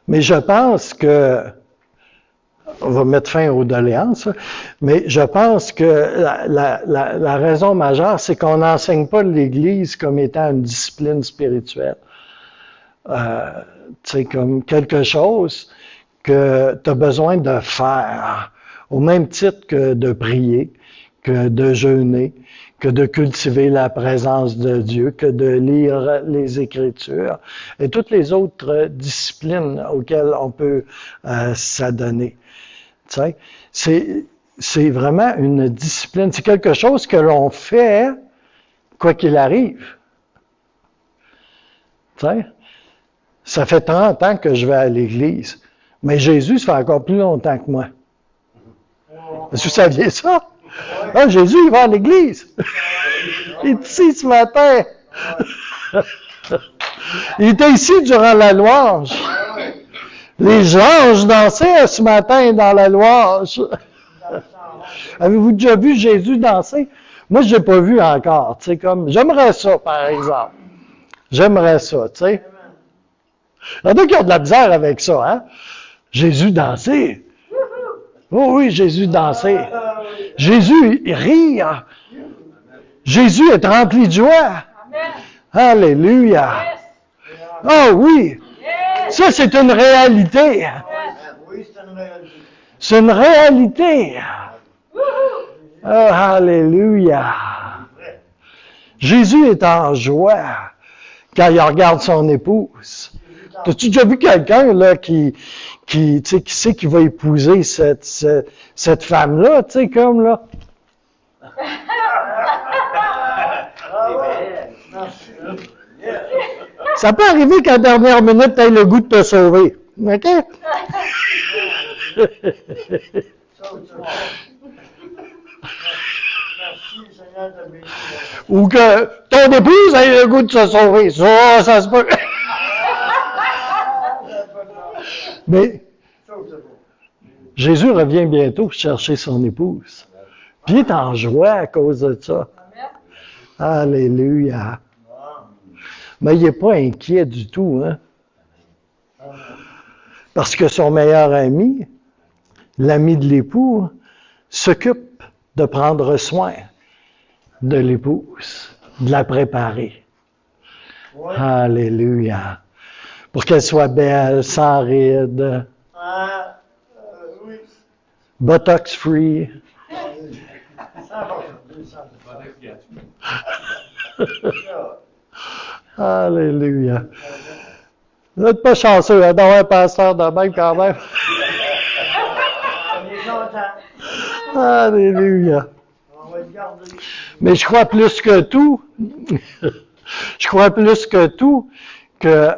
Mais je pense que, on va mettre fin aux doléances, mais je pense que la raison majeure, c'est qu'on n'enseigne pas l'Église comme étant une discipline spirituelle. Tu sais, comme quelque chose que tu as besoin de faire, au même titre que de prier, que de jeûner, que de cultiver la présence de Dieu, que de lire les Écritures et toutes les autres disciplines auxquelles on peut s'adonner. Tu sais, c'est vraiment une discipline, c'est quelque chose que l'on fait quoi qu'il arrive. Tu sais, ça fait 30 ans que je vais à l'Église, mais Jésus, ça fait encore plus longtemps que moi. Est-ce que vous saviez ça? Ah, Jésus, il va à l'Église. Il est ici ce matin. Il était ici durant la louange. Les anges dansaient ce matin dans la louange. Avez-vous déjà vu Jésus danser? Moi, je l'ai pas vu encore. Tu sais, comme, j'aimerais ça, par exemple. J'aimerais ça, tu sais. Il y en a qui ont de la misère avec ça, hein? Jésus danser. Oh oui, Jésus danser. Jésus rire. Jésus est rempli de joie. Alléluia. Oh oui. Ça, c'est une réalité. Oui, c'est une réalité. C'est une réalité. Oh, alléluia. Jésus est en joie quand il regarde son épouse. As-tu déjà vu quelqu'un là qui sait qu'il va épouser cette femme-là, tu sais, comme là? Ça peut arriver qu'à la dernière minute, tu aies le goût de te sauver. OK? Ou que ton épouse ait le goût de se sauver. Ça se peut. Mais Jésus revient bientôt chercher son épouse. Puis il est en joie à cause de ça. Alléluia. Mais il n'est pas inquiet du tout, hein? Parce que son meilleur ami, l'ami de l'époux, s'occupe de prendre soin de l'épouse, de la préparer. Oui. Alléluia. Pour qu'elle soit belle, sans rides, Oui. botox free. Alléluia. Vous n'êtes pas chanceux, hein, d'avoir un pasteur de même quand même. On est content. Alléluia. On va le garder. Mais je crois plus que tout, que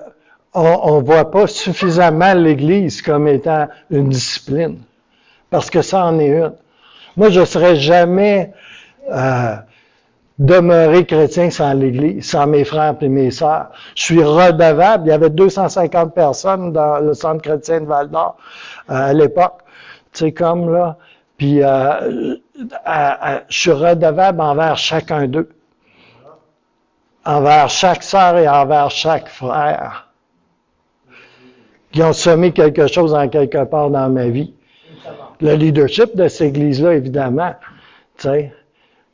on voit pas suffisamment l'Église comme étant une discipline. Parce que ça en est une. Moi, je ne serais jamais demeuré chrétien sans l'Église, sans mes frères et mes sœurs. Je suis redevable. Il y avait 250 personnes dans le centre chrétien de Val-d'Or à l'époque. Tu sais, comme là. Puis, je suis redevable envers chacun d'eux. Envers chaque sœur et envers chaque frère. Qui ont semé quelque chose en quelque part dans ma vie. Le leadership de cette église-là, évidemment. Tu sais.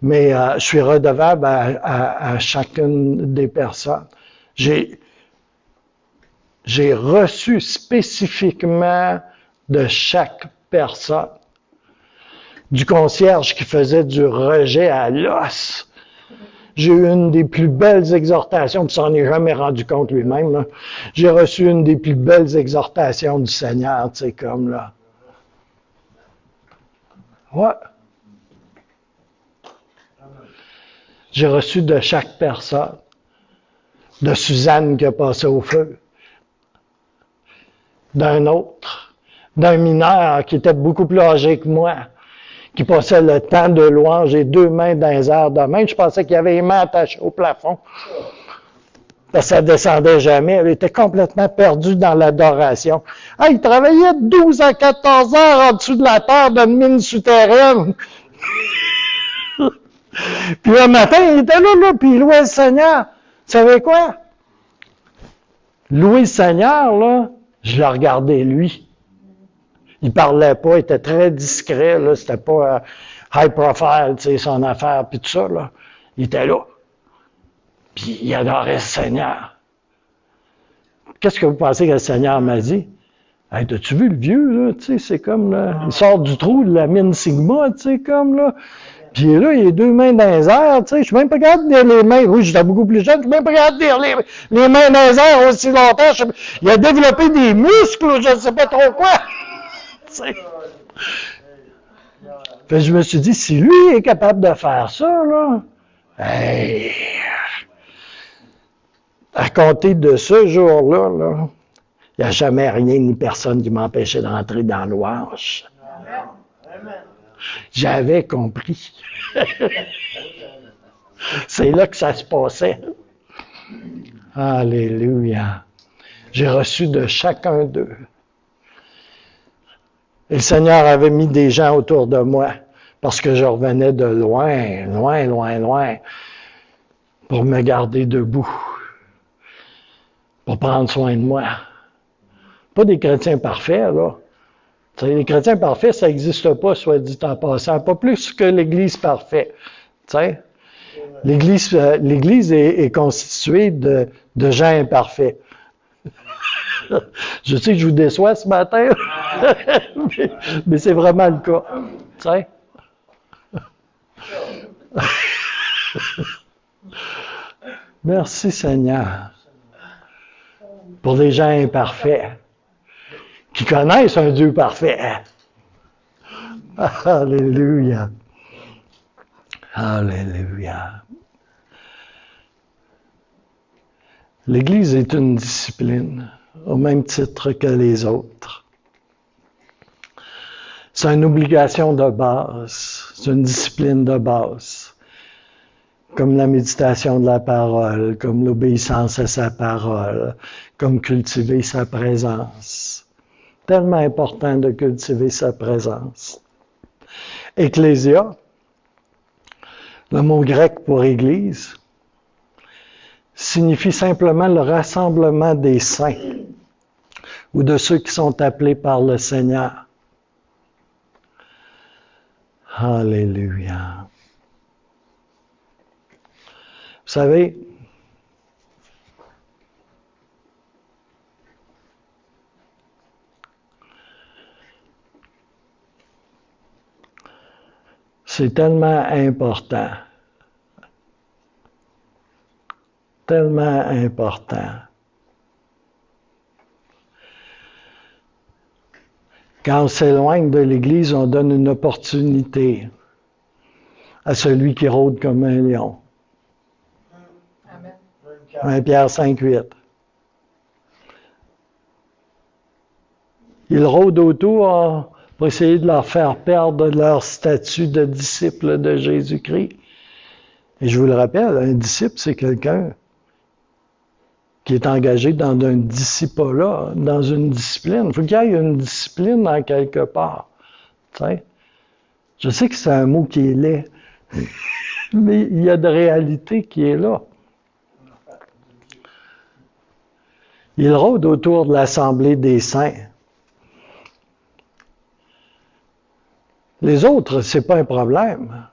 Mais je suis redevable à chacune des personnes. J'ai reçu spécifiquement de chaque personne. Du concierge qui faisait du rejet à l'os. J'ai eu une des plus belles exhortations, puis s'en est jamais rendu compte lui-même, là. J'ai reçu une des plus belles exhortations du Seigneur, tu sais, comme là. Ouais. J'ai reçu de chaque personne. De Suzanne qui a passé au feu. D'un autre. D'un mineur qui était beaucoup plus âgé que moi. Qui passait le temps de louange et 2 mains dans les airs de même. Je pensais qu'il avait les mains attachées au plafond. Parce que ça ne descendait jamais. Elle était complètement perdue dans l'adoration. Ah, il travaillait 12 à 14 heures en dessous de la terre d'une mine souterraine. Puis un matin, il était là, puis il louait le Seigneur. Vous savez quoi? Louer le Seigneur, là, je le regardais lui. Il parlait pas, il était très discret, là, c'était pas high profile, tu sais, son affaire, puis tout ça, là. Il était là. Puis il adorait le Seigneur. Qu'est-ce que vous pensez que le Seigneur m'a dit? Hey, t'as-tu vu le vieux, là? Tu sais, c'est comme, là, il sort du trou de la mine Sigma, tu sais, comme, là. Puis là, il a 2 mains dans les airs, tu sais, je suis même pas capable de dire les mains. Oui, j'étais beaucoup plus jeune, je suis même pas capable de dire les mains dans les airs aussi longtemps. Il a développé des muscles, je ne sais pas trop quoi. Fait que je me suis dit, si lui est capable de faire ça, là, hey, à compter de ce jour-là, là, il n'y a jamais rien ni personne qui m'empêchait d'entrer dans le louange. J'avais compris. C'est là que ça se passait. Alléluia. J'ai reçu de chacun d'eux Et le Seigneur avait mis des gens autour de moi, parce que je revenais de loin, loin, loin, loin, pour me garder debout, pour prendre soin de moi. Pas des chrétiens parfaits, là. T'sais, les chrétiens parfaits, ça n'existe pas, soit dit en passant. Pas plus que l'Église parfaite. T'sais. L'Église est constituée de gens imparfaits. Je sais que je vous déçois ce matin, mais c'est vraiment le cas. T'sais. Merci Seigneur pour les gens imparfaits qui connaissent un Dieu parfait. Alléluia. Alléluia. L'Église est une discipline, au même titre que les autres. C'est une obligation de base, c'est une discipline de base, comme la méditation de la parole, comme l'obéissance à sa parole, comme cultiver sa présence. Tellement important de cultiver sa présence. Ecclésia, le mot grec pour Église, signifie simplement le rassemblement des saints ou de ceux qui sont appelés par le Seigneur. Alléluia. Vous savez, c'est tellement important. Tellement important. Quand on s'éloigne de l'Église, on donne une opportunité à celui qui rôde comme un lion. Amen. 1 Pierre 5,8. Il rôde autour pour essayer de leur faire perdre leur statut de disciple de Jésus-Christ. Et je vous le rappelle, un disciple, c'est quelqu'un qui est engagé dans un disciple-là, dans une discipline. Il faut qu'il y ait une discipline en quelque part. Tu sais? Je sais que c'est un mot qui est laid, mais il y a de réalité qui est là. Il rôde autour de l'assemblée des saints. Les autres, c'est pas un problème.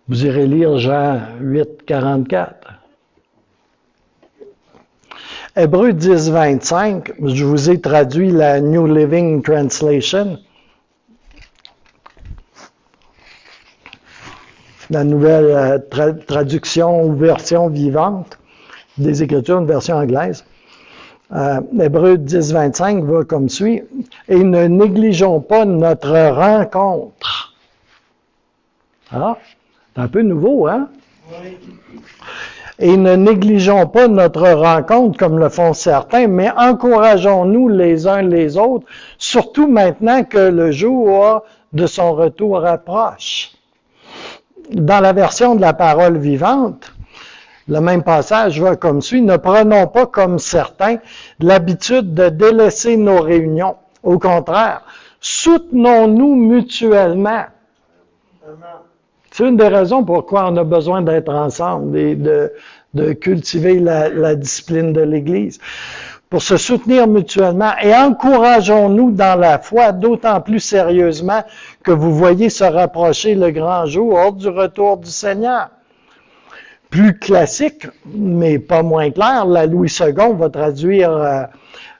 Vous irez lire Jean 8, 44. Hébreux 10, 25, je vous ai traduit la New Living Translation. La nouvelle traduction ou version vivante des Écritures, une version anglaise. Hébreux 10, 25 va comme suit. Et ne négligeons pas notre rencontre. Ah, c'est un peu nouveau, hein? Oui. Et ne négligeons pas notre rencontre comme le font certains, mais encourageons-nous les uns les autres, surtout maintenant que le jour de son retour approche. Dans la version de la parole vivante, le même passage va comme suit. Ne prenons pas comme certains l'habitude de délaisser nos réunions. Au contraire, soutenons-nous mutuellement. Amen. C'est une des raisons pourquoi on a besoin d'être ensemble et de cultiver la discipline de l'Église. Pour se soutenir mutuellement et encourageons-nous dans la foi, d'autant plus sérieusement que vous voyez se rapprocher le grand jour du retour du Seigneur. Plus classique, mais pas moins clair, la Louis II va traduire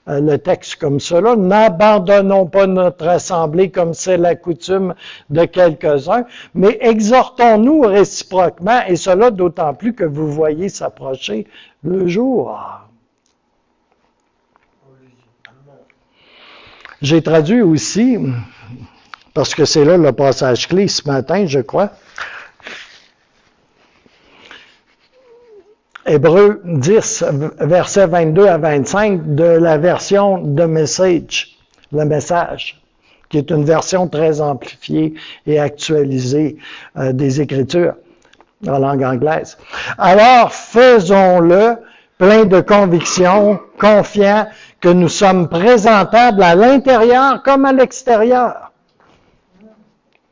le texte comme cela. N'abandonnons pas notre assemblée comme c'est la coutume de quelques-uns, mais exhortons-nous réciproquement, et cela d'autant plus que vous voyez s'approcher le jour. J'ai traduit aussi, parce que c'est là le passage clé ce matin, je crois, Hébreux 10, versets 22 à 25 de la version de Message, le message, qui est une version très amplifiée et actualisée des Écritures en langue anglaise. Alors, faisons-le plein de conviction, confiant que nous sommes présentables à l'intérieur comme à l'extérieur.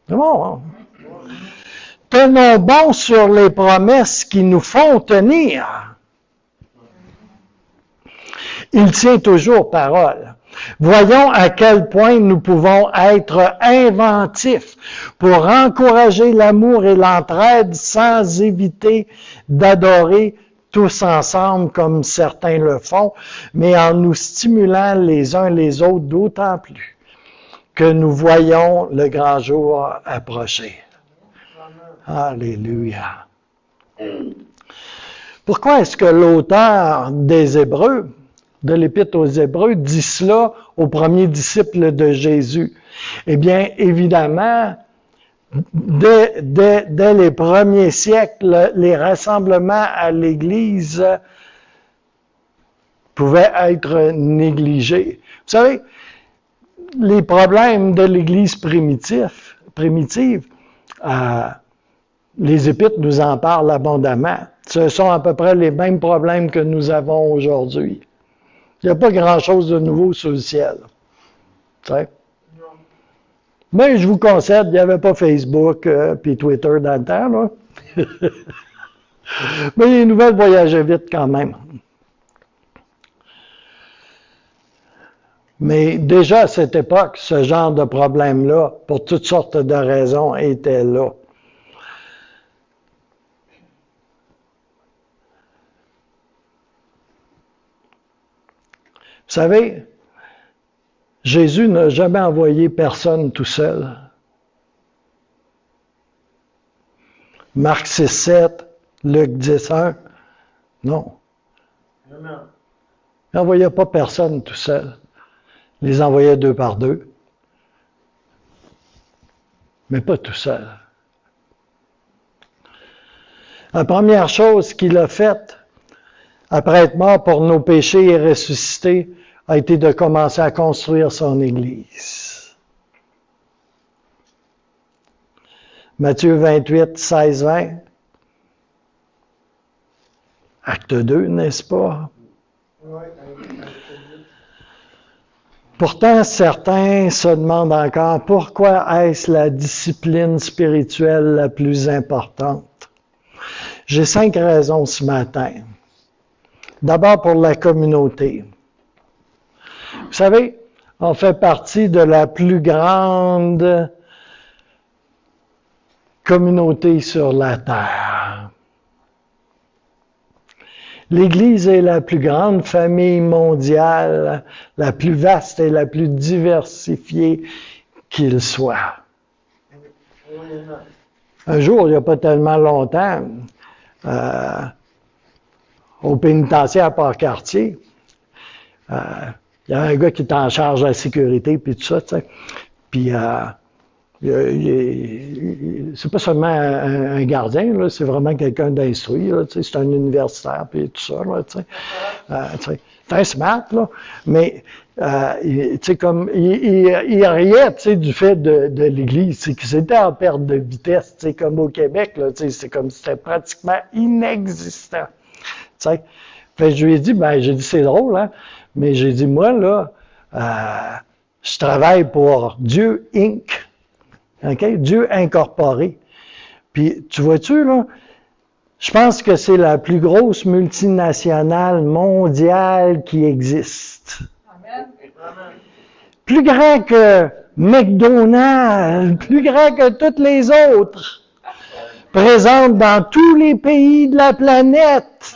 C'est bon, hein? Tenons bon sur les promesses qui nous font tenir. Il tient toujours parole. Voyons à quel point nous pouvons être inventifs pour encourager l'amour et l'entraide sans éviter d'adorer tous ensemble comme certains le font, mais en nous stimulant les uns les autres d'autant plus que nous voyons le grand jour approcher. Alléluia. Pourquoi est-ce que l'auteur des Hébreux, de l'Épître aux Hébreux, dit cela aux premiers disciples de Jésus? Eh bien, évidemment, dès les premiers siècles, les rassemblements à l'Église pouvaient être négligés. Vous savez, les problèmes de l'Église primitive, les Épîtres nous en parlent abondamment. Ce sont à peu près les mêmes problèmes que nous avons aujourd'hui. Il n'y a pas grand-chose de nouveau sous le ciel. Tu sais? Mais je vous concède, il n'y avait pas Facebook puis Twitter dans le temps, là. Mais les nouvelles voyageaient vite quand même. Mais déjà à cette époque, ce genre de problème-là, pour toutes sortes de raisons, était là. Vous savez, Jésus n'a jamais envoyé personne tout seul. Marc 6,7, Luc 10,1, non. Il n'envoyait pas personne tout seul. Il les envoyait 2 par 2, mais pas tout seul. La première chose qu'il a faite, après être mort pour nos péchés et ressuscité, a été de commencer à construire son Église. Matthieu 28, 16, 20. Acte 2, n'est-ce pas? Oui. Pourtant, certains se demandent encore pourquoi est-ce la discipline spirituelle la plus importante. J'ai 5 raisons ce matin. D'abord pour la communauté. Vous savez, on fait partie de la plus grande communauté sur la terre. L'Église est la plus grande famille mondiale, la plus vaste et la plus diversifiée qu'il soit. Un jour, il n'y a pas tellement longtemps, au pénitentiaire à Port-Cartier, il y a un gars qui est en charge de la sécurité, puis tout ça, tu sais. Puis, c'est pas seulement un gardien, là, c'est vraiment quelqu'un d'instruit, là, tu sais, c'est un universitaire, puis tout ça, là, tu sais. C'est un smart, là, mais, tu sais, comme, il riait, tu sais, du fait de l'Église, c'est que c'était en perte de vitesse, tu sais, comme au Québec, là, tu sais, c'est comme si c'était pratiquement inexistant, tu sais. Fait que je lui ai dit, j'ai dit, c'est drôle, hein, mais j'ai dit, moi, là, je travaille pour Dieu Inc., OK? Dieu incorporé. Puis, tu vois-tu, là, je pense que c'est la plus grosse multinationale mondiale qui existe. Amen. Plus grand que McDonald's, plus grand que toutes les autres. Présente dans tous les pays de la planète.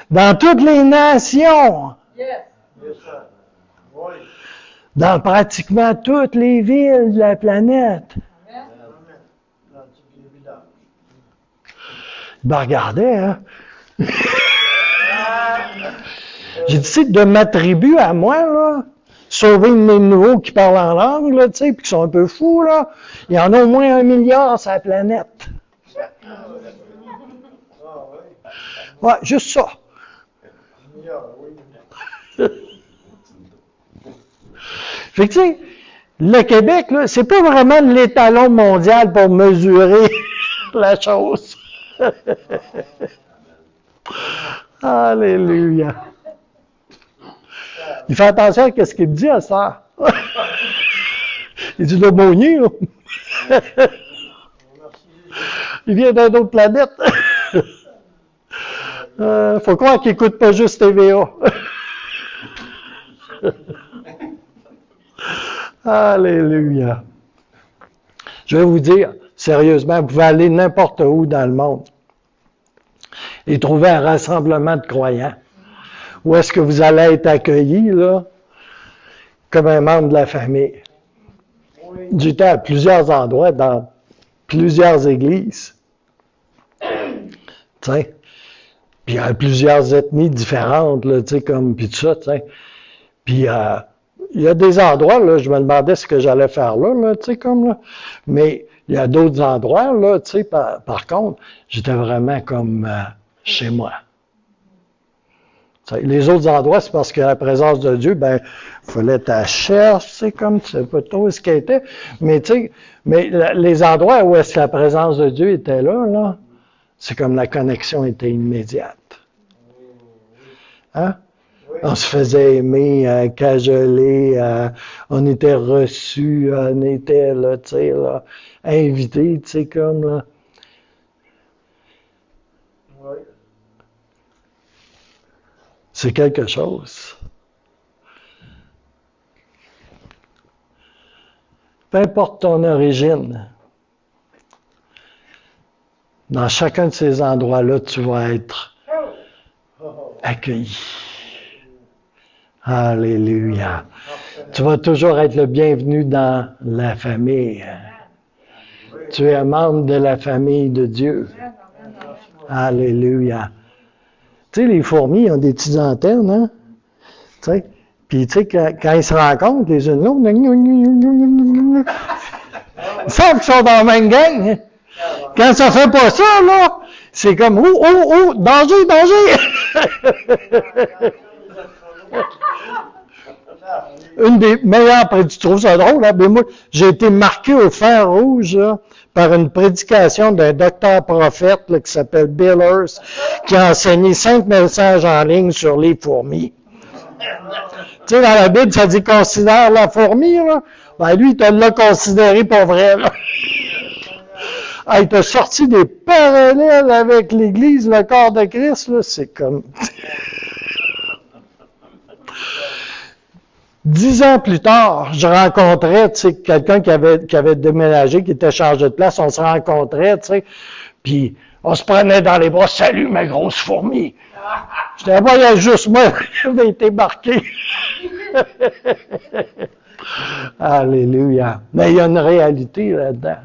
Dans toutes les nations. Yes. Dans pratiquement toutes les villes de la planète. Amen. Il me regardait, hein? J'ai dit, de ma tribu à moi, là, sauver mes nouveaux qui parlent en langue, là, tu sais, puis qui sont un peu fous, là, il y en a au moins 1 milliard sur la planète. Ouais, juste ça. Fait que, tu sais, le Québec, là, c'est pas vraiment l'étalon mondial pour mesurer la chose. Alléluia. Il fait attention à ce qu'il me dit à ça. Il dit l'aumônier, là. Il vient d'une autre planète. Faut croire qu'il n'écoute pas juste TVA. Alléluia. Je vais vous dire, sérieusement, vous pouvez aller n'importe où dans le monde et trouver un rassemblement de croyants. Où est-ce que vous allez être accueillis, là, comme un membre de la famille? J'étais à plusieurs endroits, dans plusieurs églises. Tu sais. Puis il y a plusieurs ethnies différentes, là, tu sais, comme, puis tout ça, tu sais. Puis il y a des endroits, là, je me demandais ce que j'allais faire là, tu sais, comme là. Mais il y a d'autres endroits, là, tu sais, par contre, j'étais vraiment comme chez moi. T'sais, les autres endroits, c'est parce que la présence de Dieu, ben, il fallait ta cherche, tu sais, comme, tu sais pas trop ce qu'elle était. Mais tu sais, les endroits où est-ce que la présence de Dieu était là, c'est comme la connexion était immédiate. Hein? On se faisait aimer, cajoler, on était reçus, on était là, tu sais, là, invités, tu sais, comme là. C'est quelque chose. Peu importe ton origine, dans chacun de ces endroits-là, tu vas être accueilli. Alléluia. Tu vas toujours être le bienvenu dans la famille. Tu es un membre de la famille de Dieu. Alléluia. Tu sais, les fourmis, ils ont des petites antennes, hein? Tu sais, puis tu sais, quand ils se rencontrent, les unes l'autre, ils savent qu'ils sont dans la même gang. Quand ça fait pas ça, là, c'est comme, oh, danger, danger! Une des meilleures prédictions, tu trouves ça drôle, hein? Mais moi, j'ai été marqué au fer rouge, là, par une prédication d'un docteur prophète là, qui s'appelle Bill Hurst, qui a enseigné 5 messages en ligne sur les fourmis. Tu sais, dans la Bible, ça dit « considère la fourmi », là. Ben, lui, il te l'a considéré pour vrai, là. Ah, il t'a sorti des parallèles avec l'Église, le corps de Christ, là, c'est comme... 10 ans plus tard, je rencontrais, tu sais, quelqu'un qui avait déménagé, qui était changé de place, on se rencontrait, tu sais, puis on se prenait dans les bras, « Salut, ma grosse fourmi! » Je disais, il y a juste moi qui avait été marqué. Alléluia. Mais il y a une réalité là-dedans.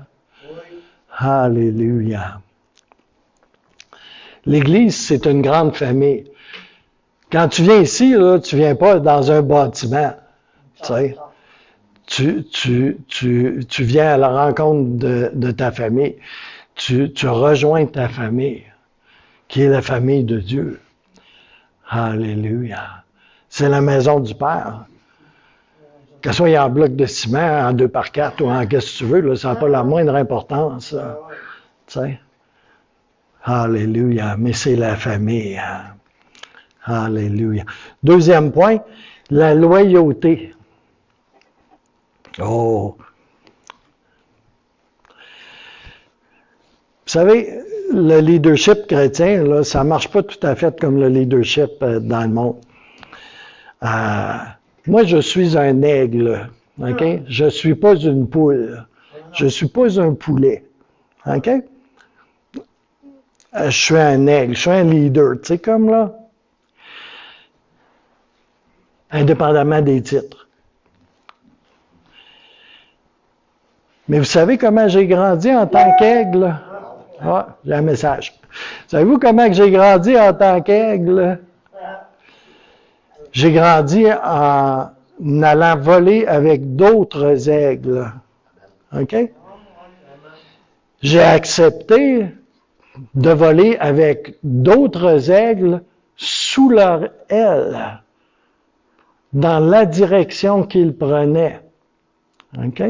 Alléluia. L'Église, c'est une grande famille. Quand tu viens ici, là, tu viens pas dans un bâtiment. Tu sais. Tu viens à la rencontre de ta famille. Tu rejoins ta famille, qui est la famille de Dieu. Alléluia. C'est la maison du Père. Que ce soit en bloc de ciment, en 2x4 ou en qu'est-ce que tu veux, là, ça n'a pas la moindre importance. Tu sais. Alléluia. Mais c'est la famille. Alléluia. Deuxième point, la loyauté. Oh! Vous savez, le leadership chrétien, là, ça ne marche pas tout à fait comme le leadership dans le monde. Moi, je suis un aigle, OK? Je ne suis pas une poule. Je ne suis pas un poulet, OK? Je suis un aigle, je suis un leader, tu sais, comme là. Indépendamment des titres. Mais vous savez comment j'ai grandi en tant qu'aigle? Ah, j'ai un message. Savez-vous comment j'ai grandi en tant qu'aigle? J'ai grandi en allant voler avec d'autres aigles. OK? J'ai accepté de voler avec d'autres aigles sous leur aile, dans la direction qu'ils prenaient. OK?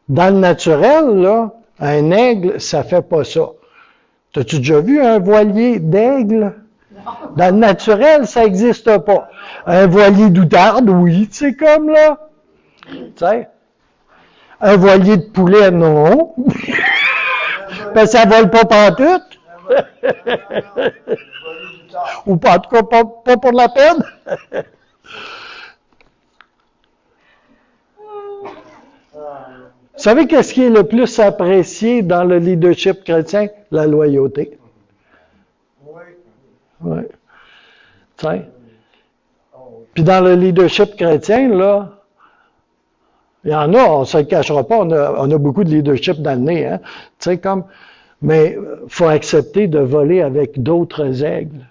Dans le naturel, là, un aigle, ça fait pas ça. T'as-tu déjà vu un voilier d'aigle? Non. Dans le naturel, ça n'existe pas. Un voilier d'outarde, oui, c'est comme là. Tu sais. Un voilier de poulet, non. Ben, ça vole pas pantoute. Ou pas, en tout cas, pas pour la peine. Vous savez qu'est-ce qui est le plus apprécié dans le leadership chrétien? La loyauté. Oui. Tu sais. Puis dans le leadership chrétien, là, il y en a, on ne se le cachera pas, on a beaucoup de leadership dans le nez, hein. Tu sais, comme, mais il faut accepter de voler avec d'autres aigles.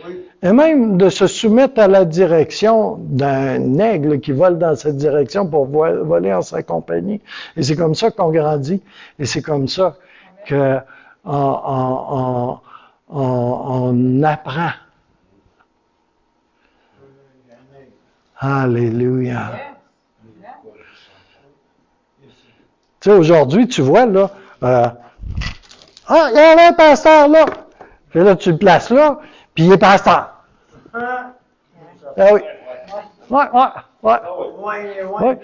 Oui. Et même de se soumettre à la direction d'un aigle qui vole dans cette direction pour voler en sa compagnie. Et c'est comme ça qu'on grandit. Et c'est comme ça qu'on apprend. Alléluia. Tu sais, aujourd'hui, tu vois, là, il y a un pasteur là. Puis là, tu le places là, puis il est pasteur. Ah oui. Ouais.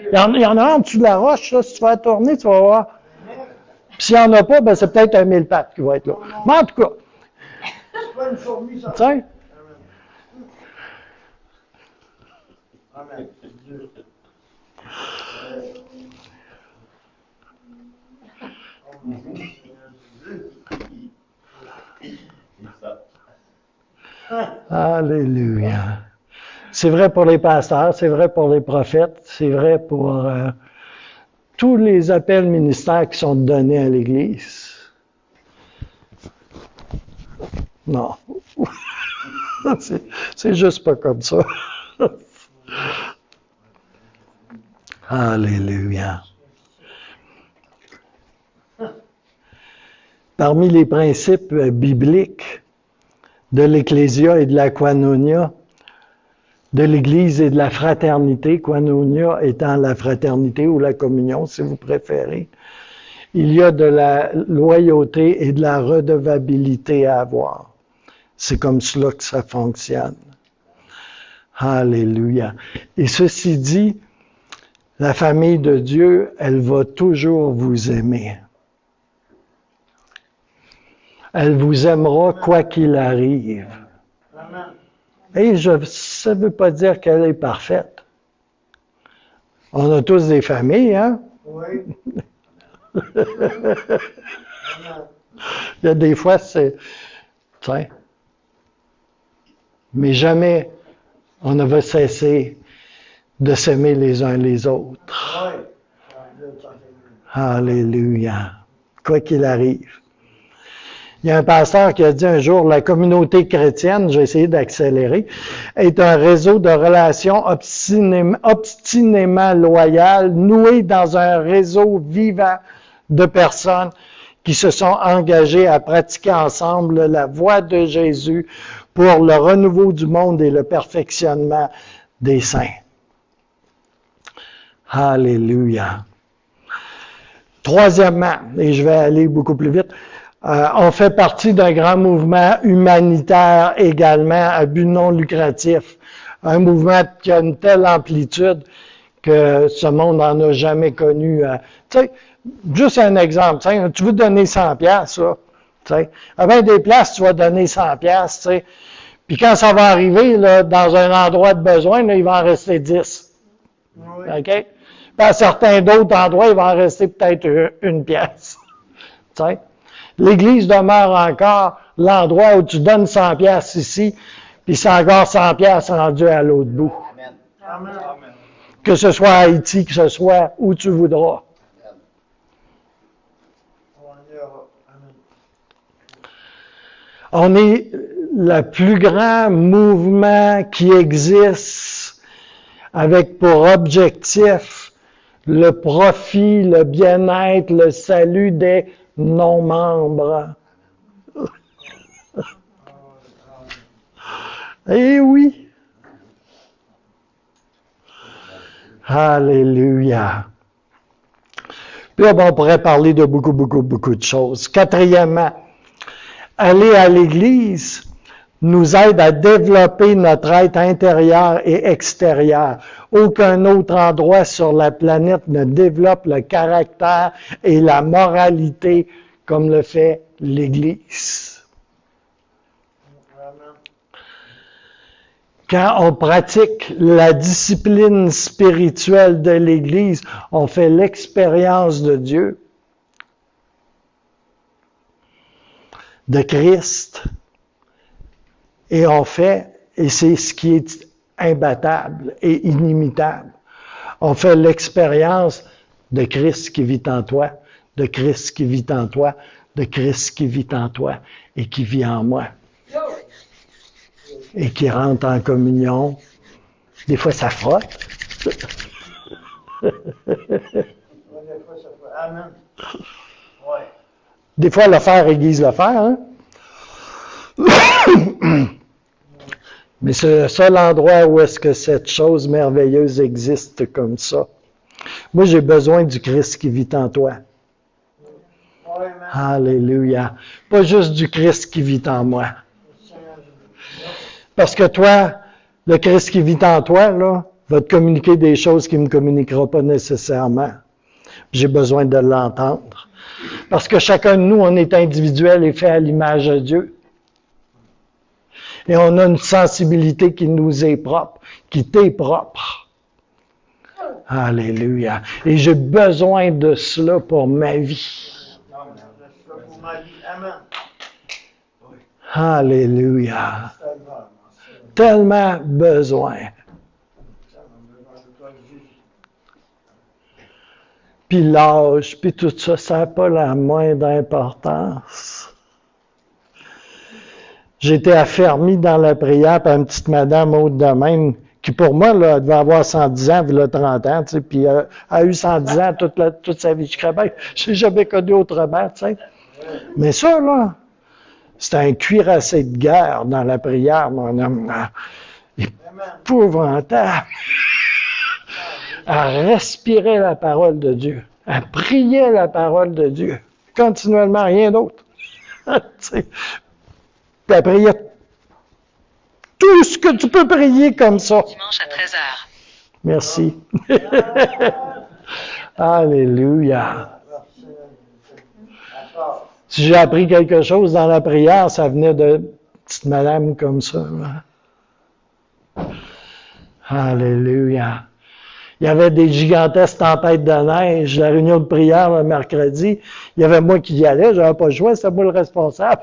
Il y en a un en dessous de la roche, là, si tu vas tourner, tu vas voir. Puis s'il n'y en a pas, ben c'est peut-être un mille-pattes qui va être là. Mais en tout cas. C'est pas une fourmi, ça. Tu sais? Amen. Alléluia. C'est vrai pour les pasteurs, c'est vrai pour les prophètes, c'est vrai pour tous les appels ministères qui sont donnés à l'Église. Non. c'est juste pas comme ça. Alléluia. Parmi les principes bibliques de l'Ecclésia et de la Koinonia, de l'Église et de la fraternité, Koinonia étant la fraternité ou la communion, si vous préférez, il y a de la loyauté et de la redevabilité à avoir. C'est comme cela que ça fonctionne. Alléluia. Et ceci dit, la famille de Dieu, elle va toujours vous aimer. Elle vous aimera quoi qu'il arrive. Et ça ne veut pas dire qu'elle est parfaite. On a tous des familles, hein? Oui. Il y a des fois, c'est... Tu sais. Mais jamais on ne va cesser de s'aimer les uns les autres. Alléluia. Quoi qu'il arrive. Il y a un pasteur qui a dit un jour, la communauté chrétienne, j'ai essayé d'accélérer, est un réseau de relations obstinément loyales, noué dans un réseau vivant de personnes qui se sont engagées à pratiquer ensemble la voie de Jésus pour le renouveau du monde et le perfectionnement des saints. Alléluia. Troisièmement, et je vais aller beaucoup plus vite, on fait partie d'un grand mouvement humanitaire également à but non lucratif. Un mouvement qui a une telle amplitude que ce monde n'en a jamais connu. Tu sais, juste un exemple, tu veux donner 100 piastres, là. Tu sais, à bien des places, tu vas donner 100 piastres, tu sais. Puis quand ça va arriver, là, dans un endroit de besoin, là, il va en rester 10. Oui. OK? Puis à certains d'autres endroits, il va en rester peut-être une pièce. Tu sais? L'Église demeure encore l'endroit où tu donnes 100 piastres ici, puis c'est encore 100 piastres rendu à l'autre bout. Amen. Amen. Que ce soit à Haïti, que ce soit où tu voudras. On est le plus grand mouvement qui existe avec pour objectif le profit, le bien-être, le salut des non-membres. Eh oui. Alléluia. Puis là, on pourrait parler de beaucoup de choses. Quatrièmement, aller à l'Église nous aide à développer notre être intérieur et extérieur. Aucun autre endroit sur la planète ne développe le caractère et la moralité comme le fait l'Église. Quand on pratique la discipline spirituelle de l'Église, on fait l'expérience de Dieu, de Christ, et on fait, et c'est ce qui est imbattable et inimitable, on fait l'expérience de Christ qui vit en toi, de Christ qui vit en toi, de Christ qui vit en toi et qui vit en moi. Et qui rentre en communion. Des fois, ça frotte. Amen. Ouais. Des fois, le faire aiguise le faire. Hein? Mais c'est le seul endroit où est-ce que cette chose merveilleuse existe comme ça. Moi, j'ai besoin du Christ qui vit en toi. Ouais, Alléluia. Pas juste du Christ qui vit en moi. Parce que toi, le Christ qui vit en toi, là, va te communiquer des choses qu'il ne me communiquera pas nécessairement. J'ai besoin de l'entendre. Parce que chacun de nous, on est individuel et fait à l'image de Dieu. Et on a une sensibilité qui nous est propre, qui t'est propre. Alléluia. Et j'ai besoin de cela pour ma vie. pour ma vie. Amen. Alléluia. Tellement besoin. Puis l'âge, puis tout ça, ça n'a pas la moindre importance. J'étais affermi dans la prière par une petite madame haute de même, qui pour moi, là, elle devait avoir 110 ans, elle a 30 ans, tu sais, puis elle a eu 110 ans toute sa vie. Je crois bien, je n'ai jamais connu autrement, tu sais. Mais ça, là, c'était un cuirassé de guerre dans la prière, mon homme. Épouvantable. À respirer la parole de Dieu, à prier la parole de Dieu, continuellement, rien d'autre. Puis à prier tout ce que tu peux prier comme ça. Dimanche à 13h. Merci. Alléluia. Si j'ai appris quelque chose dans la prière, ça venait de petite madame comme ça. Là. Alléluia. Il y avait des gigantesques tempêtes de neige, la réunion de prière le mercredi. Il y avait moi qui y allais, j'avais pas le choix, c'était moi le responsable.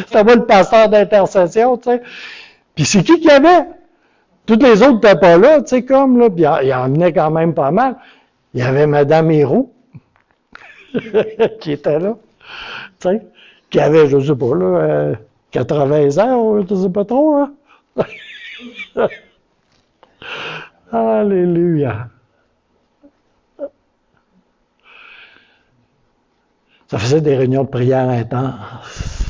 C'était moi le pasteur d'intercession, tu sais. Puis c'est qui y avait? Toutes les autres n'étaient pas là, tu sais, comme, là. Puis il en venait quand même pas mal. Il y avait Mme Héroux, qui était là, tu sais, qui avait, je sais pas, là, 80 ans, je sais pas trop, hein. Alléluia. Ça faisait des réunions de prière intenses.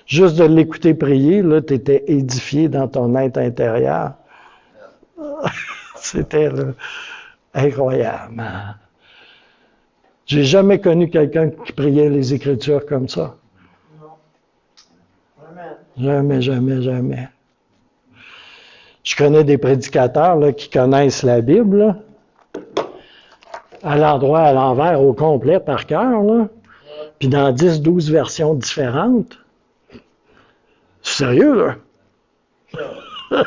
Juste de l'écouter prier, là, tu étais édifié dans ton être intérieur. C'était là, incroyable. J'ai jamais connu quelqu'un qui priait les Écritures comme ça. Jamais, jamais, jamais. Je connais des prédicateurs là, qui connaissent la Bible, là, à l'endroit, à l'envers, au complet, par cœur, là, puis dans 10, 12 versions différentes. Sérieux, là?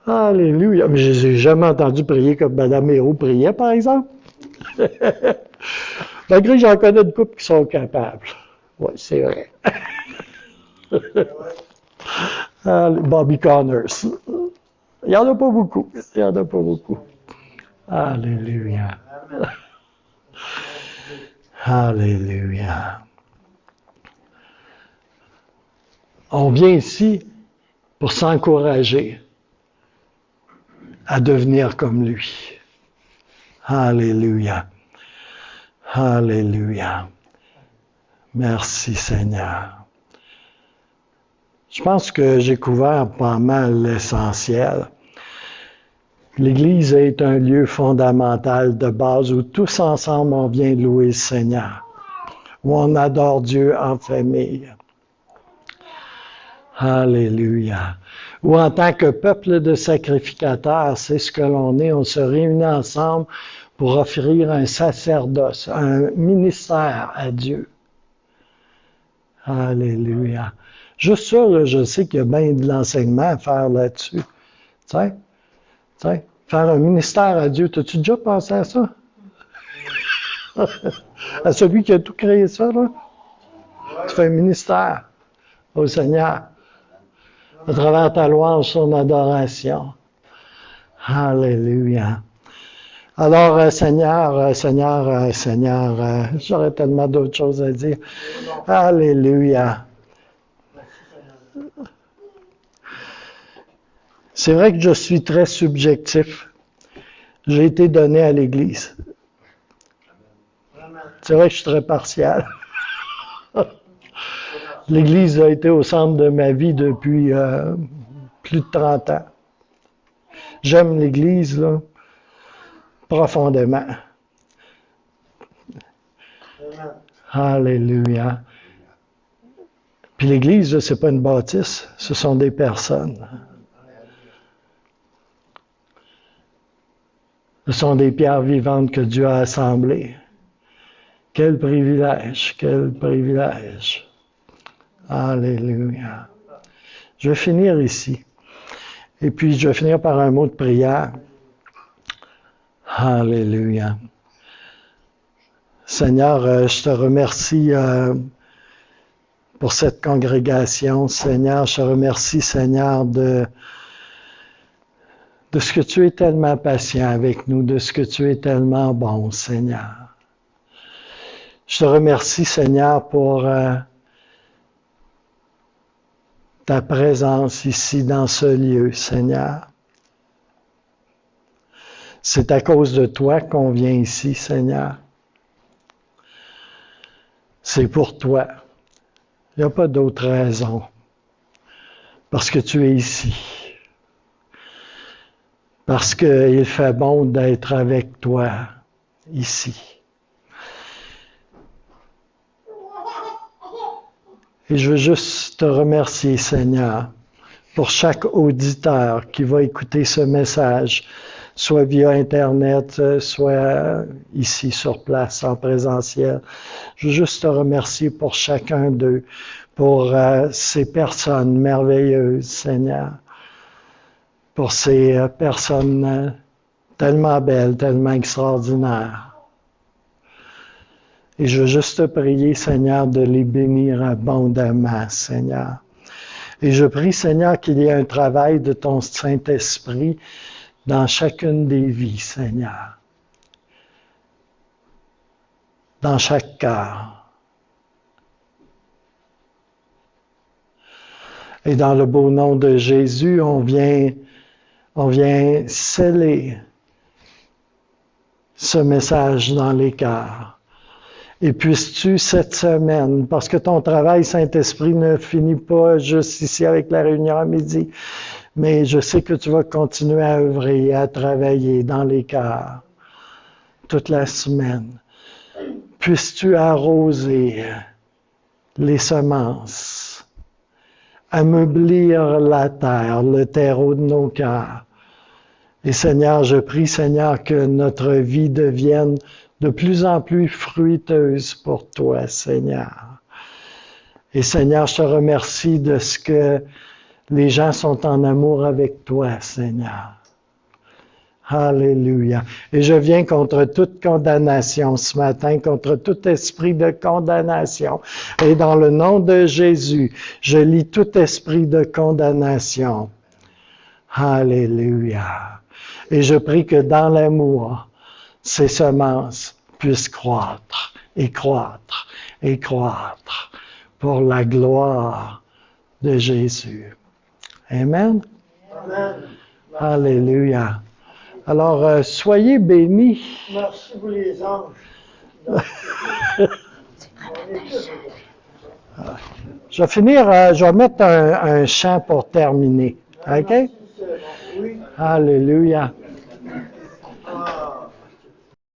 Alléluia. Mais je les ai jamais entendu prier comme Mme Héroux priait, par exemple. Malgré que j'en connais de couples qui sont capables. Oui, c'est vrai. Bobby Connors. Il n'y en a pas beaucoup. Il n'y en a pas beaucoup. Alléluia. Alléluia. On vient ici pour s'encourager à devenir comme lui. Alléluia. Alléluia. Merci Seigneur. Je pense que j'ai couvert pas mal l'essentiel. L'Église est un lieu fondamental de base où tous ensemble on vient louer le Seigneur, où on adore Dieu en famille. Alléluia. Ou en tant que peuple de sacrificateurs, c'est ce que l'on est. On se réunit ensemble pour offrir un sacerdoce, un ministère à Dieu. Alléluia. Juste ça, là, je sais qu'il y a bien de l'enseignement à faire là-dessus. Tu sais, faire un ministère à Dieu. T'as-tu déjà pensé à ça? À celui qui a tout créé ça, là? Tu fais un ministère au Seigneur à travers ta louange, son adoration. Alléluia. Alors, Seigneur, j'aurais tellement d'autres choses à dire. Alléluia. C'est vrai que je suis très subjectif. J'ai été donné à l'Église. C'est vrai que je suis très partial. L'Église a été au centre de ma vie depuis plus de 30 ans. J'aime l'Église, là, profondément. Alléluia. Puis l'Église, c'est pas une bâtisse, ce sont des personnes. Ce sont des pierres vivantes que Dieu a assemblées. Quel privilège, quel privilège. Alléluia. Je vais finir ici. Et puis, je vais finir par un mot de prière. Alléluia. Seigneur, je te remercie pour cette congrégation. Seigneur, je te remercie, Seigneur, de ce que tu es tellement patient avec nous, de ce que tu es tellement bon, Seigneur. Je te remercie, Seigneur, pour ta présence ici dans ce lieu, Seigneur. C'est à cause de toi qu'on vient ici, Seigneur. C'est pour toi. Il n'y a pas d'autre raison. Parce que tu es ici. Parce qu'il fait bon d'être avec toi ici. Et je veux juste te remercier, Seigneur, pour chaque auditeur qui va écouter ce message, soit via Internet, soit ici sur place, en présentiel. Je veux juste te remercier pour chacun d'eux, pour ces personnes merveilleuses, Seigneur, pour ces personnes tellement belles, tellement extraordinaires. Et je veux juste te prier, Seigneur, de les bénir abondamment, Seigneur. Et je prie, Seigneur, qu'il y ait un travail de ton Saint-Esprit dans chacune des vies, Seigneur. Dans chaque cœur. Et dans le beau nom de Jésus, on vient sceller ce message dans les cœurs. Et puisses-tu cette semaine, parce que ton travail, Saint-Esprit, ne finit pas juste ici avec la réunion à midi, mais je sais que tu vas continuer à œuvrer, à travailler dans les cœurs toute la semaine. Puisses-tu arroser les semences, ameublir la terre, le terreau de nos cœurs. Et Seigneur, je prie, Seigneur, que notre vie devienne de plus en plus fruiteuse pour toi, Seigneur. Et Seigneur, je te remercie de ce que les gens sont en amour avec toi, Seigneur. Alléluia. Et je viens contre toute condamnation ce matin, contre tout esprit de condamnation. Et dans le nom de Jésus, je lis tout esprit de condamnation. Alléluia. Et je prie que dans l'amour, ces semences puissent croître et croître et croître pour la gloire de Jésus. Amen. Amen. Alléluia. Alors, soyez bénis. Merci pour les anges. Je vais finir, je vais mettre un chant pour terminer. OK? Oui. Alléluia.